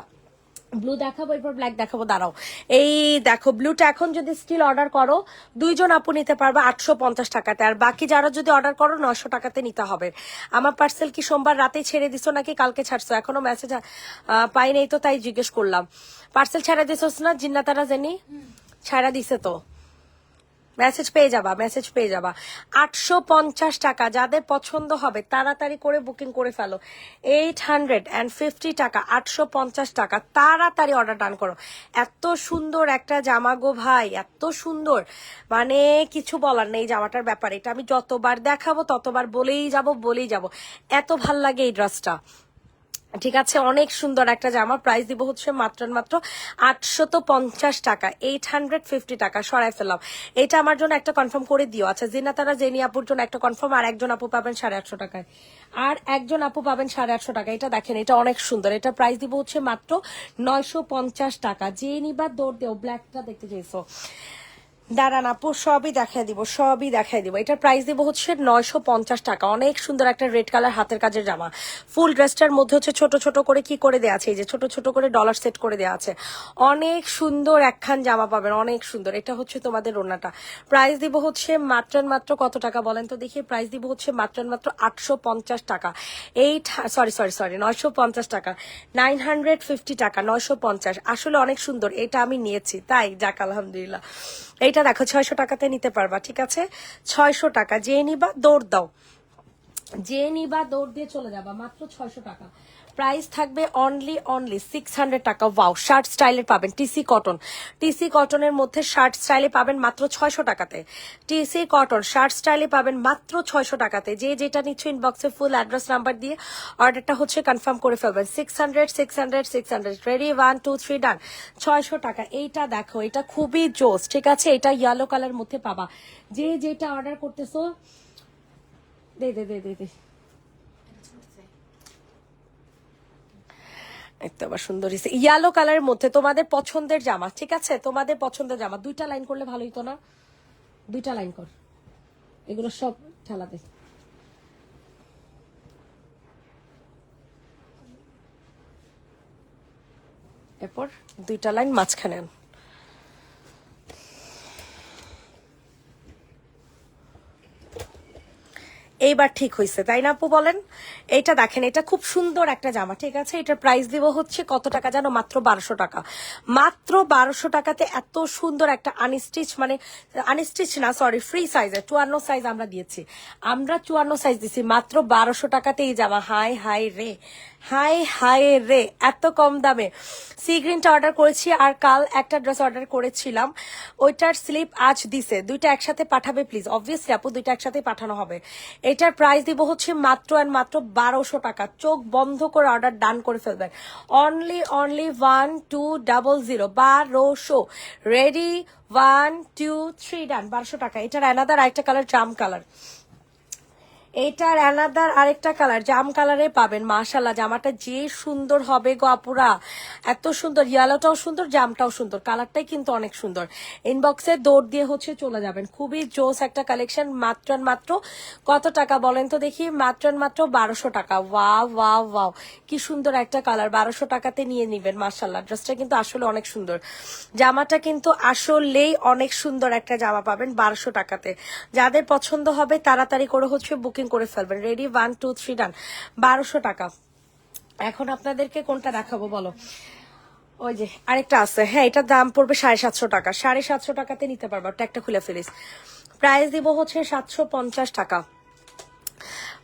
ব্লু দেখাবো, এরপর ব্ল্যাক দেখাবো, দাঁড়াও। এই দেখো ব্লুটা এখন যদি স্টিল অর্ডার করো, দুইজন আপু নিতে পারবে 850 টাকাতে। আর বাকি যারা যদি অর্ডার করো 900 টাকাতে নিতে হবে। আমার পার্সেল কি সোমবার রাতে ছেড়ে দিছো নাকি কালকে ছাড়ছো? এখনো মেসেজ পাই নাই তো, তাই জিজ্ঞেস করলাম। পার্সেল ছেড়ে দিছোস না জিন্নাতারা? জেনি ছাড়া দিছে তো, মেসেজ পেয়ে যাবা, মেসেজ পেয়ে যাবা। 850 টাকা। যাদের পছন্দ হবে তাড়াতাড়ি করে বুকিং করে ফেলো। 850 টাকা, 850 টাকা। তাড়াতাড়ি অর্ডার ডান করো। এত সুন্দর একটা জামা গো ভাই, এত সুন্দর, মানে কিছু বলার নেই জামাটার ব্যাপারে। এটা আমি যতবার দেখাবো ততবার বলেই যাব, এত ভাল লাগে এই ড্রেসটা, ঠিক আছে। অনেক সুন্দর একটা জামা। প্রাইস দিব হচ্ছে মাত্র 850 টাকা, 850 টাকা। সরাই ফেললাম। এটা আমার জন্য একটা কনফার্ম করে দিও। আচ্ছা জিনাতারা, জেনি আপুর জন্য একটা কনফার্ম। আর একজন আপু পাবেন 850 টাকায়, আর একজন আপু পাবেন 850 টাকা। এটা দেখেন, এটা অনেক সুন্দর। এটা প্রাইস দিব হচ্ছে মাত্র 950 টাকা। যে নিবার দৌড় দেও। ব্ল্যাকটা দেখতে চাইছো? দাঁড়ান আপু, সবই দেখাই দিব, সবই দেখাই দিব। এটার প্রাইস দিব হচ্ছে 950 টাকা। অনেক সুন্দর একটা রেড কালার হাতের কাজের জামা। ফুল ড্রেসটার মধ্যে হচ্ছে ছোট ছোট করে কি করে দেওয়া আছে, এই যে ছোট ছোট করে ডলার সেট করে দেওয়া আছে। অনেক সুন্দর একখান জামা পাবেন, অনেক সুন্দর। এটা হচ্ছে তোমাদের ওড়নাটা। প্রাইস দিব হচ্ছে মাত্র মাত্র কত টাকা বলেন তো দেখি? প্রাইস দিব হচ্ছে মাত্র মাত্র 850 টাকা। সরি সরি সরি 950 টাকা, 950 টাকা, 950। আসলে অনেক সুন্দর, এটা আমি নিয়েছি তাই যাক আলহামদুলিল্লাহ। এইটা দেখো 600 টাকাতে নিতে পারবা, ঠিক আছে? 600 টাকা, যে নিবা দৌড় দাও, যে নিবা দৌড় দিয়ে চলে যাবা, মাত্র 600 টাকা। প্রাইস থাকবে অনলি 600 টাকা। ওয়াও, শার্ট স্টাইলের পাবেন টিসি কটন। টিসি কটনের মধ্যে শার্ট স্টাইলে পাবেন মাত্র 600 টাকাতে। টিসি কটন শার্ট স্টাইলে পাবেন মাত্র 600 টাকাতে। যে যেটা নিচ্ছ ইনবক্সে ফুল অ্যাড্রেস নাম্বার দিয়ে অর্ডারটা হচ্ছে কনফার্ম করে ফেলবেন। 600 600 600 রেডি, 1 2 3 ডান। 600 টাকা। এইটা দেখো, এটা খুবই জোস, ঠিক আছে? এটা ইয়েলো কালার মধ্যে পাবা। যে যেটা অর্ডার করতেছো দে দে দে দে দে। একটা আবার সুন্দর ইয়েলো কালারের মধ্যে তোমাদের পছন্দের জামা, ঠিক আছে? তোমাদের পছন্দের জামা। 2টা লাইন করলে ভালো হতো না? 2টা লাইন কর, এগুলো সব ঠেলাতে। এরপর 2টা লাইন মাঝখানে আন। এইবার ঠিক হয়েছে তাই না আপু বলেন? এইটা দেখেন, এটা খুব সুন্দর একটা জামা, ঠিক আছে? এটার প্রাইস দিব হচ্ছে কত টাকা জানো? মাত্র 1200 টাকা। মাত্র 1200 টাকাতে এত সুন্দর একটা আনস্টিচ, মানে আনস্টিচ না সরি, ফ্রি সাইজের 54 সাইজ আমরা দিয়েছি। আমরা 54 সাইজ দিছি মাত্র 1200 টাকাতে এই জামা। হাই হাই রে, হাই হাই রে, এত কম দামে। সি গ্রিনটা অর্ডার করেছি আর কাল একটা ড্রেস অর্ডার করেছিলাম, ওইটার স্লিপ আজ দিছে। 2টা একসাথে পাঠাবে প্লিজ। অবভিয়াসলি আপু 2টা একসাথে পাঠানো হবে। এটার প্রাইস দিব হচ্ছে মাত্র অ্যান্ড মাত্র 1200 টাকা। চোখ বন্ধ করে অর্ডার ডান করে ফেলবেন। অনলি 1200, 1200। রেডি, 1 2 3 ডান। 1200 টাকা। এটার অ্যানাদার আরেকটা কালার জাম কালার। এইটার অ্যানাদার আরেকটা কালার জাম কালারে পাবেন। মাশাল্লাহ, জামাটা যে সুন্দর হবে গো আপুরা, এত সুন্দর। ইয়েলোটাও সুন্দর, জামটাও সুন্দর, কালারটাই কিন্তু অনেক সুন্দর। ইনবক্সে দৌড় দিয়ে হচ্ছে চলে যাবেন। খুবই জোস একটা কালেকশন। মাত্র মাত্র কত টাকা বলেন তো দেখি? মাত্র মাত্র 1200 টাকা। ওয়াও ওয়াও ওয়াও, কি সুন্দর একটা কালার। 1200 টাকাতে নিয়ে নিবেন। মাশাল্লাহ, ড্রেসটা কিন্তু আসলে অনেক সুন্দর। জামাটা কিন্তু আসলেই অনেক সুন্দর একটা জামা পাবেন 1200 টাকাতে। যাদের পছন্দ হবে তাড়াতাড়ি করে হচ্ছে বুকিং করে ফেলবেন। রেডি, 1 2 3 ডান। 1200 টাকা। এখন আপনাদেরকে কোনটা দেখাবো বলো? ওই যে আরেকটা আছে, হ্যাঁ, এটার দাম পড়বে 750 টাকা। 750 টাকাতে নিতে পারবো। ট্যাগটা খুলে ফেলিস। প্রাইস দিব হচ্ছে 750 টাকা।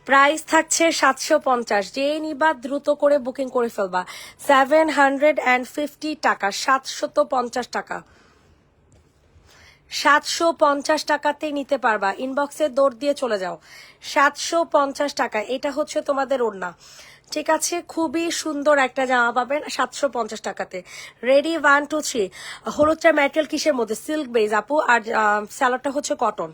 প্রাইস থাকছে 750। যে নিবা দ্রুত করে বুকিং করে ফেলবা। 750 টাকা, 750 টাকা। 750 টাকাতেই নিতে পারবা। ইনবক্সে দৌড় দিয়ে চলে যাও। 750 টাকা। এটা হচ্ছে তোমাদের ওড়না, ঠিক আছে? খুবই সুন্দর একটা জামা পাবেন 750 টাকাতে। রেডি, 1 2 3। হলুদটার ম্যাটেরিয়াল কিসের মধ্যে? সিল্ক বেজ আপু। আর স্যালোয়ারটা হচ্ছে কটন,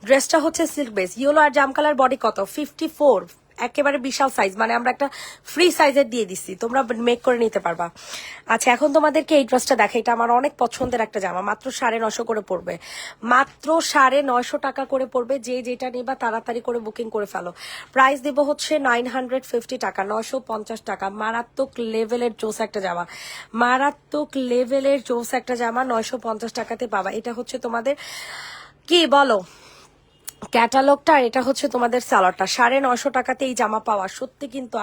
ড্রেসটা হচ্ছে সিল্ক বেজ। ইয়েলো আর জাম কালার। বডি কত? 54। একেবারে বিশাল সাইজ, মানে আমরা একটা ফ্রি সাইজের দিয়ে দিচ্ছি, তোমরা মেক করে নিতে পারবা। আচ্ছা, এখন তোমাদেরকে এই ড্রেসটা দেখে। এটা আমার অনেক পছন্দের একটা জামা। মাত্র 950 করে পড়বে। মাত্র 950 টাকা করে পড়বে। যে যেটা নিবা তাড়াতাড়ি করে বুকিং করে ফেলো। প্রাইস দিব হচ্ছে 950 টাকা, 950 টাকা। মারাত্মক লেভেলের জোস একটা জামা, মারাত্মক লেভেলের জোস একটা জামা 950 টাকাতে পাবা। এটা হচ্ছে তোমাদের কি বলো ক্যাটালগটা, আর এটা হচ্ছে তোমাদের সালোয়ারটা। 950 টাকাতে এই জামা পাওয়া সত্যি কিন্তু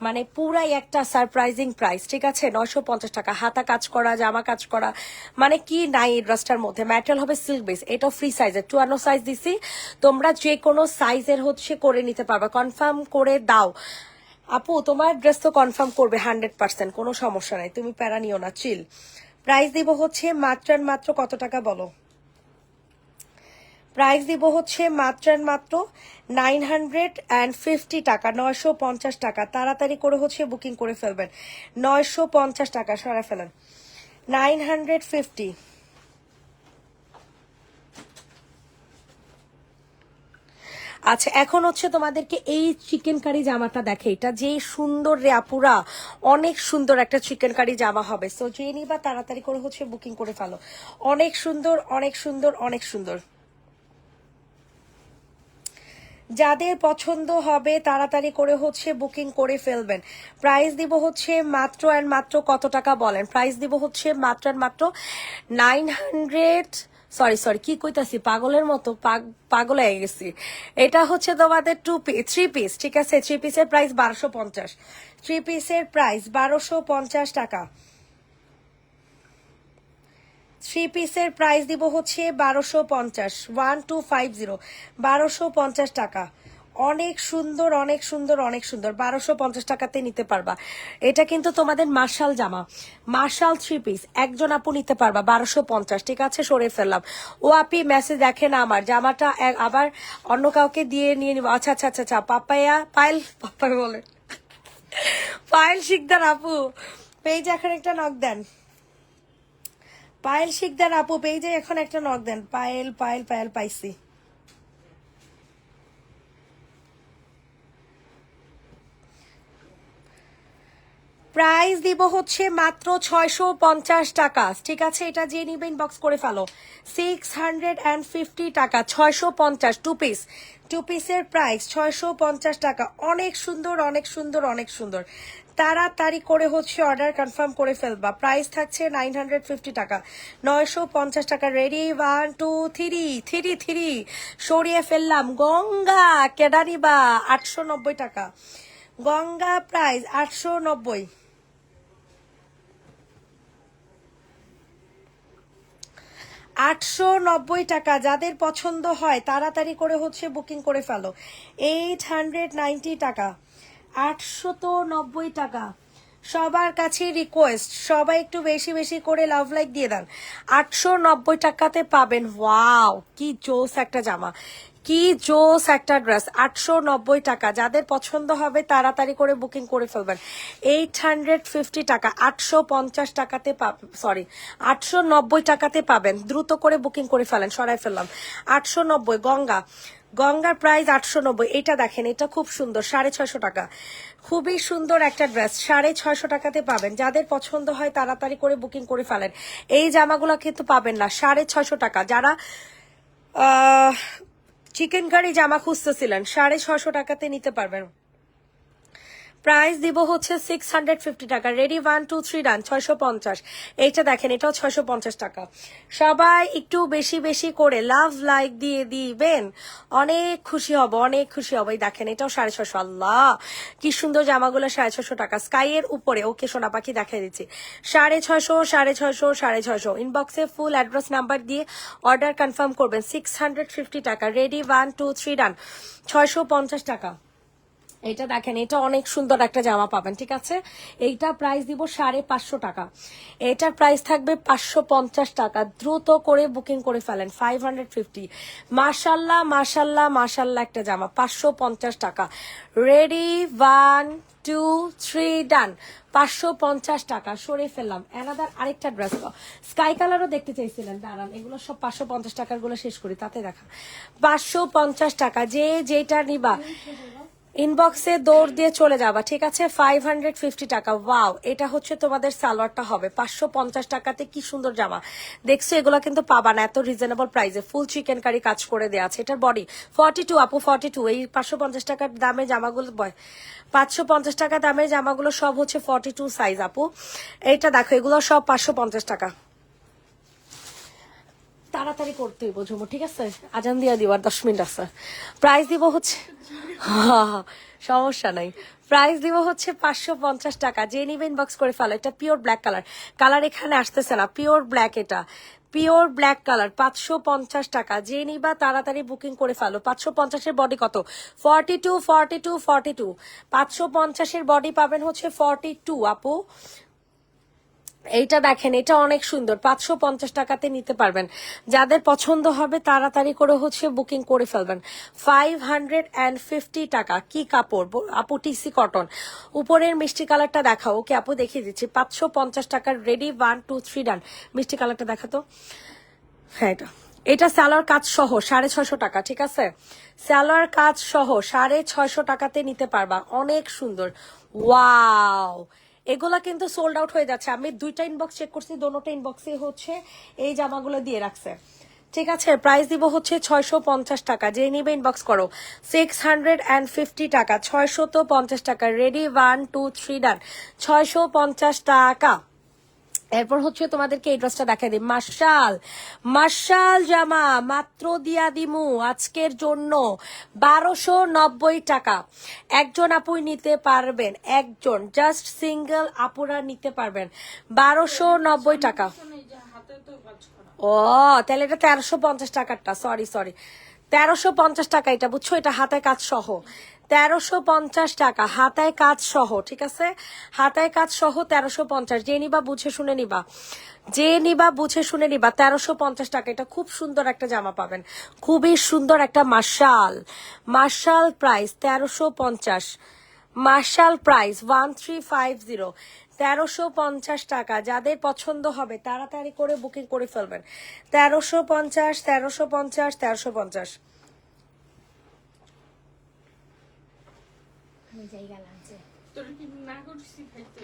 মানে পুরাই একটা সারপ্রাইজিং প্রাইস, ঠিক আছে? 950 টাকা। হাতা কাজ করা, জামা কাজ করা, মানে কি নাই এই ড্রেসটার মধ্যে। ম্যাটেরিয়াল হবে সিল্ক বেস। এটা ফ্রি সাইজের 54 সাইজ দিছি। তোমরা যে কোনো সাইজের হচ্ছে করে নিতে পারবা। কনফার্ম করে দাও আপু, তোমার ড্রেস তো কনফার্ম করবে 100%, কোনো সমস্যা নাই, তুমি প্যারা নিও না, চিল। প্রাইস দিব হচ্ছে মাত্র মাত্র কত টাকা বলো? প্রাইস দিব হচ্ছে মাত্র মাত্র 950 টাকা, 950 টাকা। তাড়াতাড়ি করে হচ্ছে বুকিং করে ফেলবেন। 950 টাকা সরা ফেলেন। 950। আচ্ছা এখন হচ্ছে তোমাদেরকে এই চিকেন কারি জামাটা দেখে, এটা যে সুন্দর রে আপুরা, অনেক সুন্দর একটা চিকেন কারি জামা হবে। সো যে নিবা তাড়াতাড়ি করে হচ্ছে বুকিং করে ফেলো। অনেক সুন্দর, অনেক সুন্দর, অনেক সুন্দর। যাদের পছন্দ হবে তাড়াতাড়ি করে হচ্ছে বুকিং করে ফেলবেন। প্রাইস দিব হচ্ছে মাত্র অ্যান্ড মাত্র কত টাকা বলেন? প্রাইস দিব হচ্ছে মাত্র অ্যান্ড মাত্র 900, সরি কি কইতাছি পাগলের মতো, পাগল হয়ে গেছি। এটা হচ্ছে তোমাদের থ্রি পিস, ঠিক আছে? থ্রি পিসের প্রাইস 1250, থ্রি পিসের প্রাইস 1250 টাকা। থ্রি পিসের প্রাইস দিব হচ্ছে 1250, 1250, 1250 টাকা। অনেক সুন্দর, অনেক সুন্দর, অনেক সুন্দর, 1250 টাকাতে নিতে পারবা। এটা কিন্তু তোমাদের মার্শাল জামা, মার্শাল থ্রি পিস, একজন আপু নিতে পারবা 1250, ঠিক আছে? সরে ফেললাম। ও আপি মেসেজ দেখে না আমার জামাটা, আবার অন্য কাউকে দিয়ে নিয়ে নিব। আচ্ছা আচ্ছা আচ্ছা আচ্ছা, পায়েল বলে পায়েল শিকদার আপু পেজে এখন একটা নক দেন। পায়েল শিকদার আপু পেজে এখন একটা নক দেন। পায়েল পায়েল পায়েল পাইছি। প্রাইস দিব হচ্ছে মাত্র 650 টাকা, ঠিক আছে? এটা যে নিবে ইনবক্স করে ফেলো। 650 টাকা, 650, টু পিসের প্রাইস 650 টাকা। অনেক সুন্দর, অনেক সুন্দর, অনেক সুন্দর। তাড়াতাড়ি করে হচ্ছে অর্ডার কনফার্ম করে ফেলবা। প্রাইস থাকছে 950 টাকা, 950 টাকা। রেডি, 1 2 3 সরিয়ে ফেললাম। গঙ্গা কেডা নিবা? 890 টাকা। গঙ্গা প্রাইস 890, 890 টাকা। যাদের পছন্দ হয় তাড়াতাড়ি করে হচ্ছে বুকিং করে ফেলো। 890 টাকা, 890 টাকা। সবার কাছে রিকোয়েস্ট, সবাই একটু বেশি বেশি করে লাভ লাইক দিয়ে দেন। 890 টাকাতে পাবেন। ওয়াও, কি জোস একটা জামা, কি জোস একটা ড্রেস। 890 টাকা। যাদের পছন্দ হবে তাড়াতাড়ি করে বুকিং করে ফেলবেন। 850 টাকা, 850 টাকাতে সরি 890 টাকাতে পাবেন। দ্রুত করে বুকিং করে ফেলেন। সরাই ফেললাম। 890। গঙ্গার প্রাইস 890। এটা দেখেন, এটা খুব সুন্দর, 650 টাকা। খুবই সুন্দর একটা ড্রেস, 650 টাকাতে পাবেন। যাদের পছন্দ হয় তাড়াতাড়ি করে বুকিং করে ফেলেন। এই জামাগুলো কিন্তু পাবেন না 650 টাকা। যারা চিকেন কারি জামা খুঁজতেছিলেন 650 টাকাতে নিতে পারবেন। প্রাইস দিব হচ্ছে 650 টাকা। রেডি, 1 2 3 ডান। 650। এইটা দেখেন, এটাও 650 টাকা। সবাই একটু বেশি বেশি করে লাভ লাইক দিয়ে দিবেন, অনেক খুশি হব, অনেক খুশি হব। এই দেখেন, এটাও 650। আল্লাহ কি সুন্দর জামাগুলো, 650 টাকা। স্কাই এর উপরে। ওকে সোনা পাখি দেখাই দিচ্ছি। 650, 650, 650। ইনবক্সে ফুল অ্যাড্রেস নাম্বার দিয়ে অর্ডার কনফার্ম করবেন। 650 টাকা। রেডি, 1 2 3 ডান। 650 টাকা। এটা দেখেন, এটা অনেক সুন্দর একটা জামা পাবেন, ঠিক আছে? এইটা প্রাইস দিব 550 টাকা। এটার প্রাইস থাকবে 550 টাকা। দ্রুত করে বুকিং করে ফেলেন। 550। মাশাল্লাহ মাশাল্লাহ মাশাল্লাহ একটা জামা, 550 টাকা। রেডি, 1 2 3 ডান। 550 টাকা। সরে ফেললাম। অ্যানাদার আরেকটা ড্রেস, স্কাই কালারও দেখতে চাইছিলেন, দাঁড়ান এগুলো সব 550 টাকার গুলো শেষ করি, তাতে দেখা। 550 টাকা। যে যেটা নিবা ইনবক্সে দৌড় দিয়ে চলে যাবা, ঠিক আছে? 550 টাকা। ওয়াও, এটা হচ্ছে তোমাদের সালোয়ারটা হবে। 550 টাকাতে কি সুন্দর জামা দেখছো। এগুলো কিন্তু পাবা না এত রিজনেবল প্রাইসে। ফুল চিকেন কারি কাজ করে দেওয়া আছে। এটার বডি 42 আপু, 42। এই 550 টাকার দামে জামাগুলো 550 টাকা দামের জামাগুলো সব হচ্ছে 42 সাইজ আপু। এইটা দেখো, এগুলো সব 550 টাকা। তাড়াতাড়ি করতে হইব ঝুমু, ঠিক আছে? আজান দিয়া দিবার 10 মিনিট আছে। প্রাইস দিব হচ্ছে সমস্যা নাই। প্রাইস দিব হচ্ছে 550 টাকা। যে নিবে ইনবক্স করে ফেলো। এটা পিওর ব্ল্যাক কালার, কালার এখানে আসতেছে না, পিওর ব্ল্যাক। এটা পিওর ব্ল্যাক কালার, 550 টাকা। যে নিবা তাড়াতাড়ি বুকিং করে ফেলো। 550 এর বডি কত? 42 42 42। 550 এর বডি পাবেন হচ্ছে 42 আপু। এইটা দেখেন, এটা অনেক সুন্দর, 550 টাকাতে নিতে পারবেন। যাদের পছন্দ হবে তাড়াতাড়ি করে হচ্ছে বুকিং করে ফেলবেন। 550 টাকা। কি কাপড় আপু? TC cotton. উপরের মিষ্টি কালারটা দেখাও। ওকে আপু দেখিয়ে দিচ্ছি। 550 টাকার। রেডি, 1 2 3 ডান। মিষ্টি কালারটা দেখাতো। হ্যাঁ, এটা সালোয়ার কাজ সহ 650 টাকা, ঠিক আছে? সালোয়ার কাজ সহ 650 টাকাতে নিতে পারবা, অনেক সুন্দর। ওয়াও, এগুলা কিন্তু সোল্ড আউট হয়ে যাচ্ছে। আমি দুইটা ইনবক্স চেক করছি, দোনোটা ইনবক্সে হচ্ছে এই জামাগুলো দিয়ে রাখছে, ঠিক আছে? প্রাইস দিব হচ্ছে 650 টাকা, যে নিবে ইনবক্স করো। 650 টাকা, 650 টাকা। রেডি, 1 2 3 ডান। 650 টাকা। এরপর হচ্ছে তোমাদেরকে এই ড্রেসটা দেখাই দিই, মার্শাল, মার্শাল জামা মাত্র দিয়া দিমু আজকের জন্য 1290 টাকা। একজন আপুই নিতে পারবেন, একজন জাস্ট সিঙ্গেল আপুরা নিতে পারবেন 1290 টাকা। ও তাহলে এটা 1350 টাকারটা, সরি সরি, 1350 টাকা এটা, বুঝছো? এটা হাতায় কাজ সহ 1350 টাকা, হাতায় কাজ সহ, ঠিক আছে? হাতায় কাজ সহ 1350। যে নিবা বুঝে শুনে নিবা, যে নিবা বুঝে শুনে নিবা। 1350 টাকা, এটা খুব সুন্দর একটা জামা পাবেন, খুবই সুন্দর একটা marshal. Marshal price 1350, marshal price 1350, 1350 টাকা। যাদের পছন্দ হবে তাড়াতাড়ি করে বুকিং করে ফেলবেন। 1350, 1350, 1350।
আমি জায়গা লাগছে তোর কি না করছি খাইতে।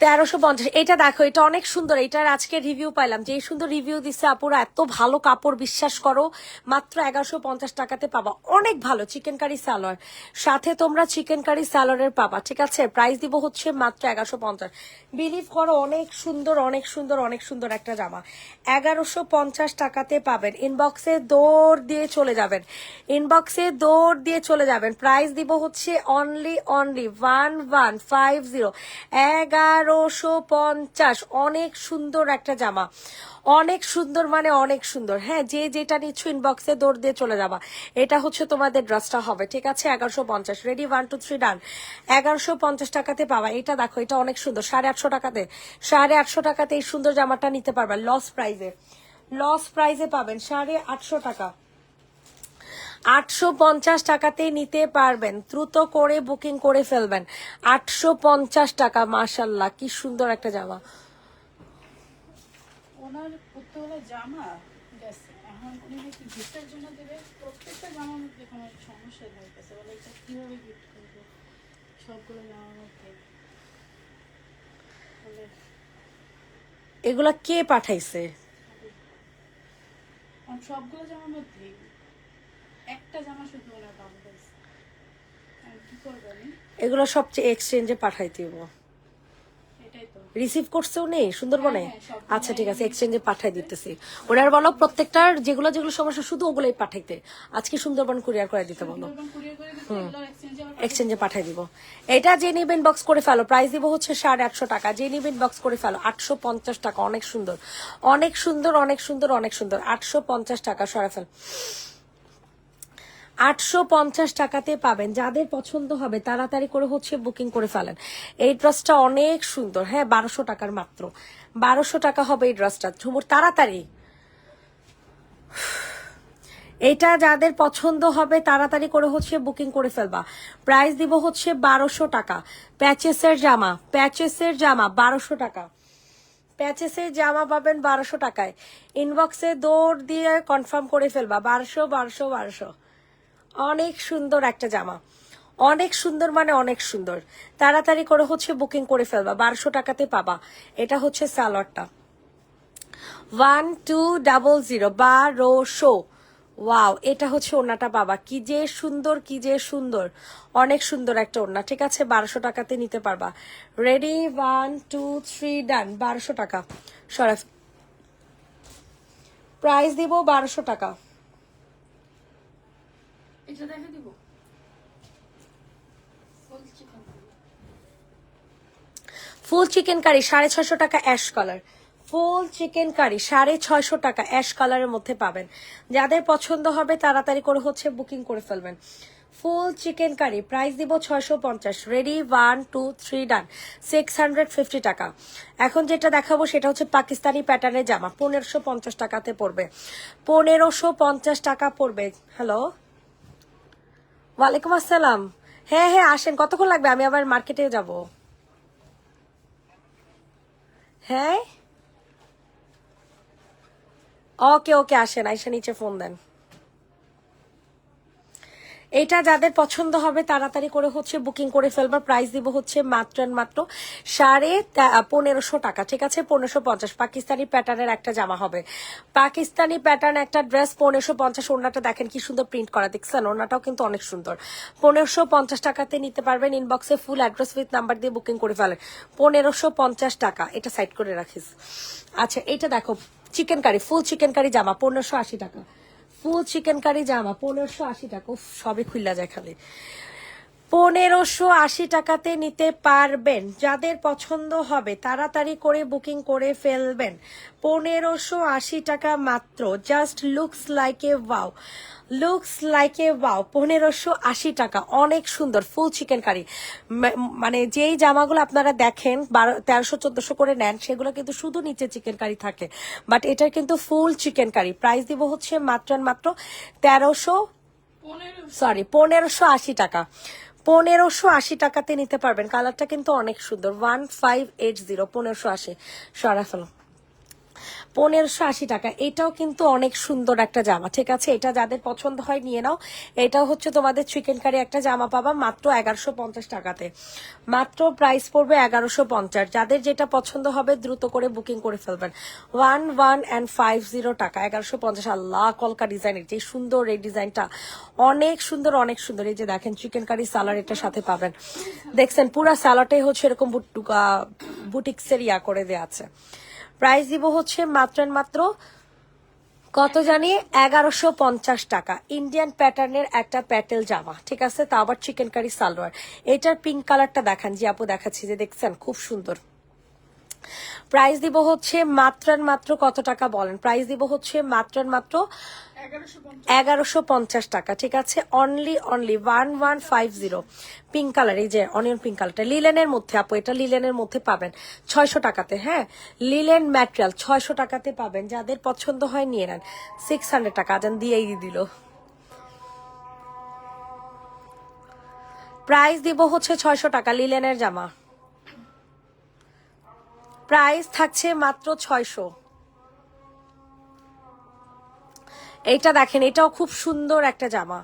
1350, এটা দেখো, এটা অনেক সুন্দর। এটার আজকে রিভিউ পাইলাম, যে সুন্দর রিভিউ দিচ্ছে আপুরা, এত ভালো কাপড়, বিশ্বাস করো। মাত্র 1150 টাকাতে পাবা, অনেক ভালো চিকেন কারি সালোয়ার, সাথে তোমরা চিকেন কারি সালোয়ারের পাবা, ঠিক আছে? প্রাইস দিব হচ্ছে মাত্র 1150। বিলিভ করো, অনেক সুন্দর, অনেক সুন্দর, অনেক সুন্দর একটা জামা 1150 টাকাতে পাবেন। ইনবক্সে দৌড় দিয়ে চলে যাবেন, ইনবক্সে দৌড় দিয়ে চলে যাবেন। প্রাইস দিব হচ্ছে অনলি 1150, 1150। অনেক সুন্দর একটা জামা, অনেক সুন্দর, মানে অনেক সুন্দর। হ্যাঁ, যে যেটা নিচ্ছ ইনবক্সে দৌড় দিয়ে চলে যাবা। এটা হচ্ছে তোমাদের ড্রেসটা হবে, ঠিক আছে? 1150। রেডি, 1 2 3 ডান। 1150 টাকাতে পাবা। এটা দেখো, এটা অনেক সুন্দর, 850 টাকাতে, 850 টাকাতে এই সুন্দর জামাটা নিতে পারবা লস প্রাইজে, লস প্রাইজে পাবেন 850 টাকা। 850 টাকাতে নিতে পারবেন, দ্রুত করে বুকিং করে ফেলবেন। 850 টাকা, মাশাল্লাহ কি সুন্দর একটা জামা।
ওনার প্রত্যেকটা জামা গেছে, এখন উনি নাকি গিফটের জন্য দেবে। প্রত্যেকটা জামার মধ্যে কোনো সমস্যা হইতেছে, বলে এটা কিভাবে গিফট করবো সবগুলো জামার মধ্যে। বলে
এগুলা কে পাঠাইছে?
সবগুলো জামার মধ্যে একটা জামা শুধু ওনার দাম হয়েছে, কি করবেন?
এগুলো সবচেয়ে এক্সচেঞ্জে পাঠাই দিব।
এটাই তো
রিসিভ করছেও নেই সুন্দরবনে?
হ্যাঁ, সব
আচ্ছা ঠিক আছে, এক্সচেঞ্জে পাঠাই দিতেছি। ওনার বলো প্রত্যেকটার যেগুলো যেগুলো সমস্যা শুধু ওগুলোই পাঠাইতে, আজকে সুন্দরবন কুরিয়ার করে দিতে বলো,
কুরিয়ার করে দিতে, এগুলো এক্সচেঞ্জে আবার
এক্সচেঞ্জে পাঠাই দিব। এটা যে নিবেন বক্স করে ফেলো, প্রাইস দিব হচ্ছে 850 টাকা। যে নিবেন বক্স করে ফেলো 850 টাকা। অনেক সুন্দর, অনেক সুন্দর, অনেক সুন্দর, অনেক সুন্দর। 850 টাকা সরে ফেল, 850 টাকাতে পাবেন। যাদের পছন্দ হবে তাড়াতাড়ি করে হচ্ছে বুকিং করে ফেলেন। এই ড্রেসটা অনেক সুন্দর, হ্যাঁ 1200 টাকার মাত্র, 1200 টাকা হবে এই ড্রেসটা। ঝুমুর তাড়াতাড়ি, এটা যাদের পছন্দ হবে তাড়াতাড়ি করে হচ্ছে বুকিং করে ফেলবা। প্রাইস দিব হচ্ছে 1200 টাকা। প্যাচেসের জামা, প্যাচেসের জামা 1200 টাকা। প্যাচেসের জামা পাবেন 1200 টাকায়। ইনবক্সে দৌড় দিয়ে কনফার্ম করে ফেলবা, 1200 1200 1200। অনেক সুন্দর একটা জামা, অনেক সুন্দর, মানে অনেক সুন্দর। তাড়াতাড়ি করে হচ্ছে বুকিং করে ফেলবা, 1200 টাকাতে পাবা। এটা হচ্ছে সালোয়ারটা, 1200, 1200। ওয়াও, এটা হচ্ছে ওড়নাটা বাবা, কি যে সুন্দর, কি যে সুন্দর, অনেক সুন্দর একটা ওড়না, ঠিক আছে? 1200 টাকাতে নিতে পারবা। রেডি, 1 2 3 ডান। 1200 টাকা সরাফ, প্রাইস দিব 1200 টাকা।
এটা দেখে দিব। বলছি
ফুল চিকেন কারি 650 টাকা, ash colour. Full chicken curry 650 টাকা, অ্যাশ কালারের মধ্যে পাবেন। যাদের পছন্দ হবে তাড়াতাড়ি করে হচ্ছে বুকিং করে ফেলবেন। ফুল চিকেন কারি প্রাইস দিব 650। রেডি, 1 2 3 ডান। 650 টাকা। এখন যেটা দেখাবো সেটা হচ্ছে পাকিস্তানি প্যাটার্নের জামা, 1550 টাকাতে পড়বে, 1550 টাকা পড়বে। হ্যালো, ওয়ালাইকুম আসসালাম। হ্যাঁ হ্যাঁ আসেন, কতক্ষণ লাগবে? আমি আবার মার্কেটে যাব। হ্যাঁ ওকে ওকে, আসেন, আইসা নিচে ফোন দেন। এটা যাদের পছন্দ হবে তাড়াতাড়ি করে হচ্ছে বুকিং করে ফেলবার। প্রাইস দিব হচ্ছে মাত্র মাত্র 1550 টাকা, ঠিক আছে? 1550। পাকিস্তানি প্যাটার্নের একটা জামা হবে, পাকিস্তানি প্যাটার্ন একটা ড্রেস, 1550। ওড়নাটা দেখেন কি সুন্দর প্রিন্ট করা, দেখছেন? ওড়নাটাও কিন্তু অনেক সুন্দর। 1550 টাকাতে নিতে পারবেন। ইনবক্সে ফুল অ্যাড্রেস উইথ নাম্বার দিয়ে বুকিং করে ফেলেন। 1550 টাকা। এটা সাইড করে রাখিস। আচ্ছা, এটা দেখো চিকেন কারি, ফুল চিকেন কারি জামা, 1580 টাকা। ফুল চিকেন কারি জামা 1580 টাকা। উফ, সবে খুললা যায় খালি। 1580 টাকাতে নিতে পারবেন। যাদের পছন্দ হবে তাড়াতাড়ি করে বুকিং করে ফেলবেন। 1580 টাকা মাত্র। Just looks like a wow, looks like a wow. 1580 টাকা, অনেক সুন্দর ফুল চিকেন কারি। মানে যেই জামাগুলো আপনারা দেখেন 1300-1400 করে নেন, সেগুলো কিন্তু শুধু নিচে চিকেন কারি থাকে, বাট এটার কিন্তু ফুল চিকেন কারি। প্রাইস দিব হচ্ছে মাত্র 1580 টাকা। 1580 টাকাতে নিতে পারবেন। কালারটা কিন্তু অনেক সুন্দর। 1580, 1580 সরা ফেলো। 1580 টাকা। এটাও কিন্তু অনেক সুন্দর একটা জামা, ঠিক আছে? এটা যাদের পছন্দ হয় নিয়ে নাও। এটাও হচ্ছে তোমাদের চিকেন কারি একটা জামা পাবা মাত্র 1150 টাকাতে। মাত্র প্রাইস পড়বে 1150। যাদের যেটা পছন্দ হবে দ্রুত করে বুকিং করে ফেলবেন। 1150 টাকা, 1150। আল্লাহ, কলকা ডিজাইনের যে সুন্দর এই ডিজাইনটা, অনেক সুন্দর, অনেক সুন্দর। এই যে দেখেন চিকেন কারি সালাড এটার সাথে পাবেন, দেখছেন? পুরা সালাডটাই হচ্ছে এরকম বুটিক্সের ইয়া করে দেওয়া আছে। প্রাইস দিব হচ্ছে মাত্র কত জানি, 1150 টাকা। ইন্ডিয়ান প্যাটার্নের একটা প্যাটেল জামা, ঠিক আছে? তা আবার চিকেন কারি সালোয়ার। এটার পিঙ্ক কালারটা দেখান, জি আপু দেখাচ্ছি, যে দেখছেন খুব সুন্দর। প্রাইস দিব হচ্ছে মাত্র কত টাকা বলেন? প্রাইস দিব হচ্ছে মাত্র 1150 টাকা, ঠিক আছে? অনলি 1150। পিঙ্ক কালার, এই যে অনিয়ন পিঙ্ক কালারটা লিলেনের মধ্যে আপু, এটা লিলেনের মধ্যে পাবেন 600 টাকাতে। হ্যাঁ, লিলেন ম্যাটেরিয়াল 600 টাকাতে পাবেন। যাদের পছন্দ হয় নিয়ে নেন। 600 টাকা আজান দিয়েই দিল। প্রাইস দিব হচ্ছে 600 টাকা লিলেনের জামা। প্রাইস থাকছে মাত্র 600। এইটা দেখেন, এটাও খুব সুন্দর একটা জামা।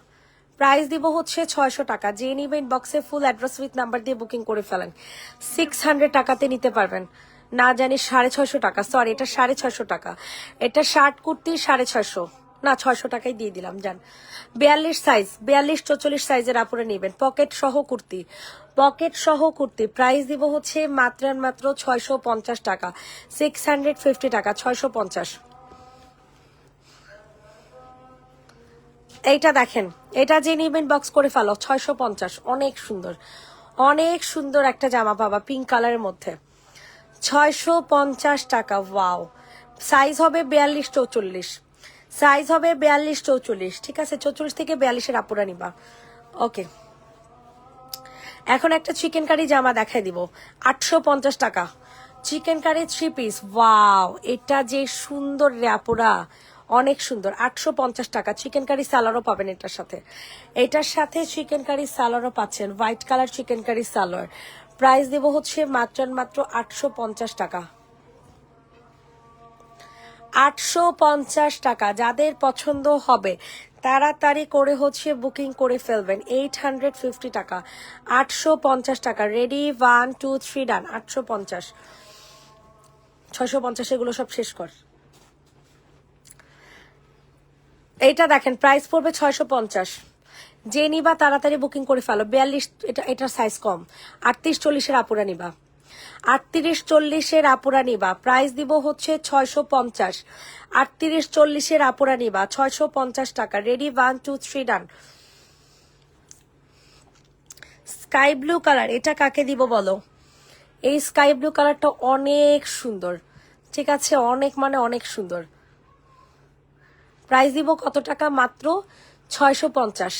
প্রাইস দিব হচ্ছে 600 টাকা। যে নিবেন বক্সে ফুল অ্যাড্রেস উইথ নাম্বার দিয়ে বুকিং করে ফেলেন। 600 টাকাতে নিতে পারবেন। না জানি 650 টাকা, সরি এটা 650 টাকা। এটা শার্ট কুর্তি 650, না 600 টাকাই দিয়ে দিলাম। যান 42 সাইজ, 42-44 সাইজের আপুরে নিবেন। পকেট সহ কুর্তি, পকেট সহ কুর্তি। প্রাইস দিব হচ্ছে মাত্র 650 টাকা। 650 টাকা, 650। এইটা দেখেন, এটা যে নিবেন বক্স করে ফেলো। 650, অনেক সুন্দর, অনেক সুন্দর একটা জামা পাবা পিঙ্ক কালারের মধ্যে। 650 টাকা। ওয়াও। সাইজ হবে 42-44, সাইজ হবে 42-44, ঠিক আছে? 44 থেকে 42-এর আপুরা নিবা। ওকে, এখন একটা চিকেন কারি জামা দেখাই দিব 850 টাকা। Chicken curry 3 piece. ওয়াও, এটা যে সুন্দর রে আপুরা, অনেক সুন্দর। 850 টাকা। চিকেন কারি সালোয়ারও পাবেন এটার সাথে। এটার সাথে চিকেন কারি সালোয়ারও পাচ্ছেন, white colour chikankari salwar. Price দেব হচ্ছে মাত্র 850 টাকা। 850 টাকা। যাদের পছন্দ হবে তাড়াতাড়ি করে হচ্ছে বুকিং করে ফেলবেন। 850 টাকা, 850 টাকা। রেডি, 1 2 3 ডান। 850, 650 এগুলো সব শেষ কর। এইটা দেখেন প্রাইস পড়বে 650। যে নিবা তাড়াতাড়ি বুকিং করে ফেলো। 42, এটার সাইজ কম। 38-40-এর আপুরা নিবা, 38-40-এর আপুরা নিবা। প্রাইস দিব হচ্ছে 650। 38-40-এর আপুরা নিবা 650 টাকা। রেডি, 1 2 3 ডান। স্কাই ব্লু কালার, এটা কাকে দিব বলো? এই স্কাই ব্লু কালারটা অনেক সুন্দর, ঠিক আছে? অনেক মানে অনেক সুন্দর। প্রাইস দিব কত টাকা? মাত্র 650।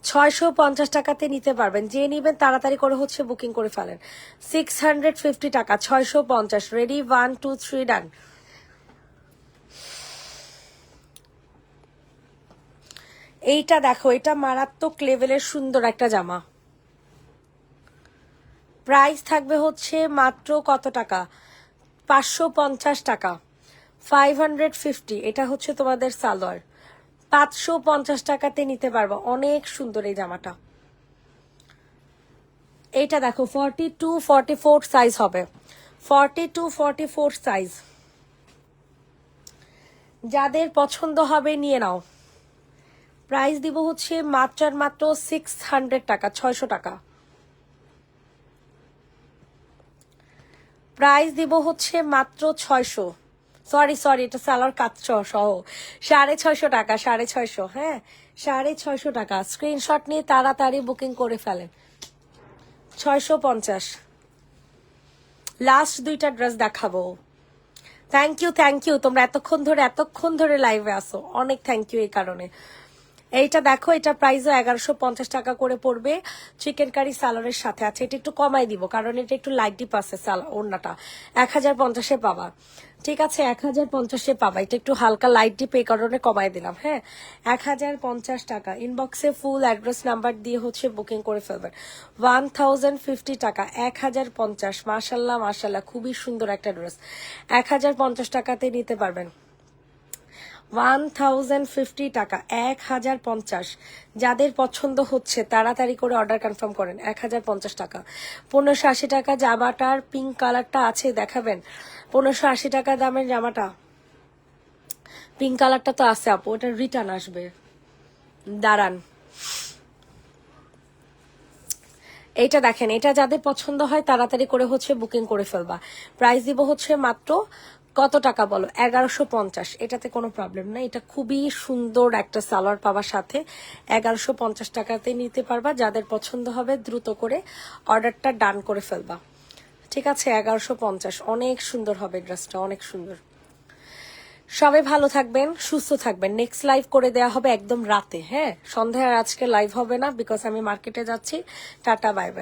650 টাকাতে নিতে পারবেন। যে নিবেন তাড়াতাড়ি করে হচ্ছে বুকিং করে ফেলেন। 650 টাকা, 650। রেডি, 1 2 3 ডান। এইটা দেখো, এটা মারাত্মক লেভেলের সুন্দর একটা জামা। প্রাইস থাকবে হচ্ছে মাত্র কত টাকা? 550 টাকা, 550। এটা হচ্ছে তোমাদের সালোয়ার, 550 টাকাতে নিতে পারবো। অনেক সুন্দর এই জামাটা। এইটা দেখো 42-44 সাইজ হবে, 42-44 সাইজ। যাদের পছন্দ হবে নিয়ে নাও। প্রাইস দিব হচ্ছে মাত্র 600 টাকা, 600 টাকা। প্রাইস দিব হচ্ছে মাত্র 600, সরি এটা সালোয়ার কাজ সহ 650 টাকা, 650। হ্যাঁ 650 টাকা। স্ক্রিনশট নিয়ে তাড়াতাড়ি বুকিং করে ফেলেন। 650। লাস্ট দুইটা ড্রেস দেখাবো। থ্যাংক ইউ, তোমরা এতক্ষণ ধরে লাইভে আসো, অনেক থ্যাংক ইউ এই কারণে। এইটা দেখো, এটা প্রাইসও 1150 টাকা করে পড়বে, চিকেন কারি সালোয়ারের সাথে আছে। এটা একটু কমাই দিব কারণ এটা একটু লাইট ডিপ আছে, ওড়নাটা 1050-এ পাবা। ঠিক আছে, 1050-এ পাবা। এটা একটু হালকা লাইট ডিপ, এই কারণে কমাই দিলাম। হ্যাঁ 1050 টাকা। ইনবক্সে ফুল অ্যাড্রেস নাম্বার দিয়ে হচ্ছে বুকিং করে ফেলবেন। 1050 টাকা, 1050। মাশাল্লাহ, খুবই সুন্দর একটা ড্রেস। 1050 টাকাতে নিতে পারবেন। 1050 টাকা, 1050। যাদের পছন্দ হচ্ছে তাড়াতাড়ি করে অর্ডার কনফার্ম করেন। 1050 টাকা। 1580 টাকা জামাটার পিঙ্ক কালারটা আছে, দেখাবেন? 1580 টাকা দামের জামাটা, পিঙ্ক কালারটা তো আছে আপু, ওটা রিটার্ন আসবে, দাঁড়ান। এইটা দেখেন, এটা যাদের পছন্দ হয় তাড়াতাড়ি করে হচ্ছে বুকিং করে ফেলবা। প্রাইস দিব হচ্ছে মাত্র কত টাকা বলো? 1150। এটাতে কোনো প্রবলেম নাই। এটা খুবই সুন্দর একটা সালোয়ার পাবার সাথে 1150 টাকাতে নিতে পারবা। যাদের পছন্দ হবে দ্রুত করে অর্ডারটা ডান করে ফেলবা। ঠিক আছে, 1150। অনেক সুন্দর হবে ড্রেসটা, অনেক সুন্দর। সবাই ভালো থাকবেন, সুস্থ থাকবেন। নেক্সট লাইভ করে দেয়া হবে একদম রাতে। হ্যাঁ, সন্ধ্যায় আজকে লাইভ হবে না, বিকজ আমি মার্কেটে যাচ্ছি। Tata, bye bye.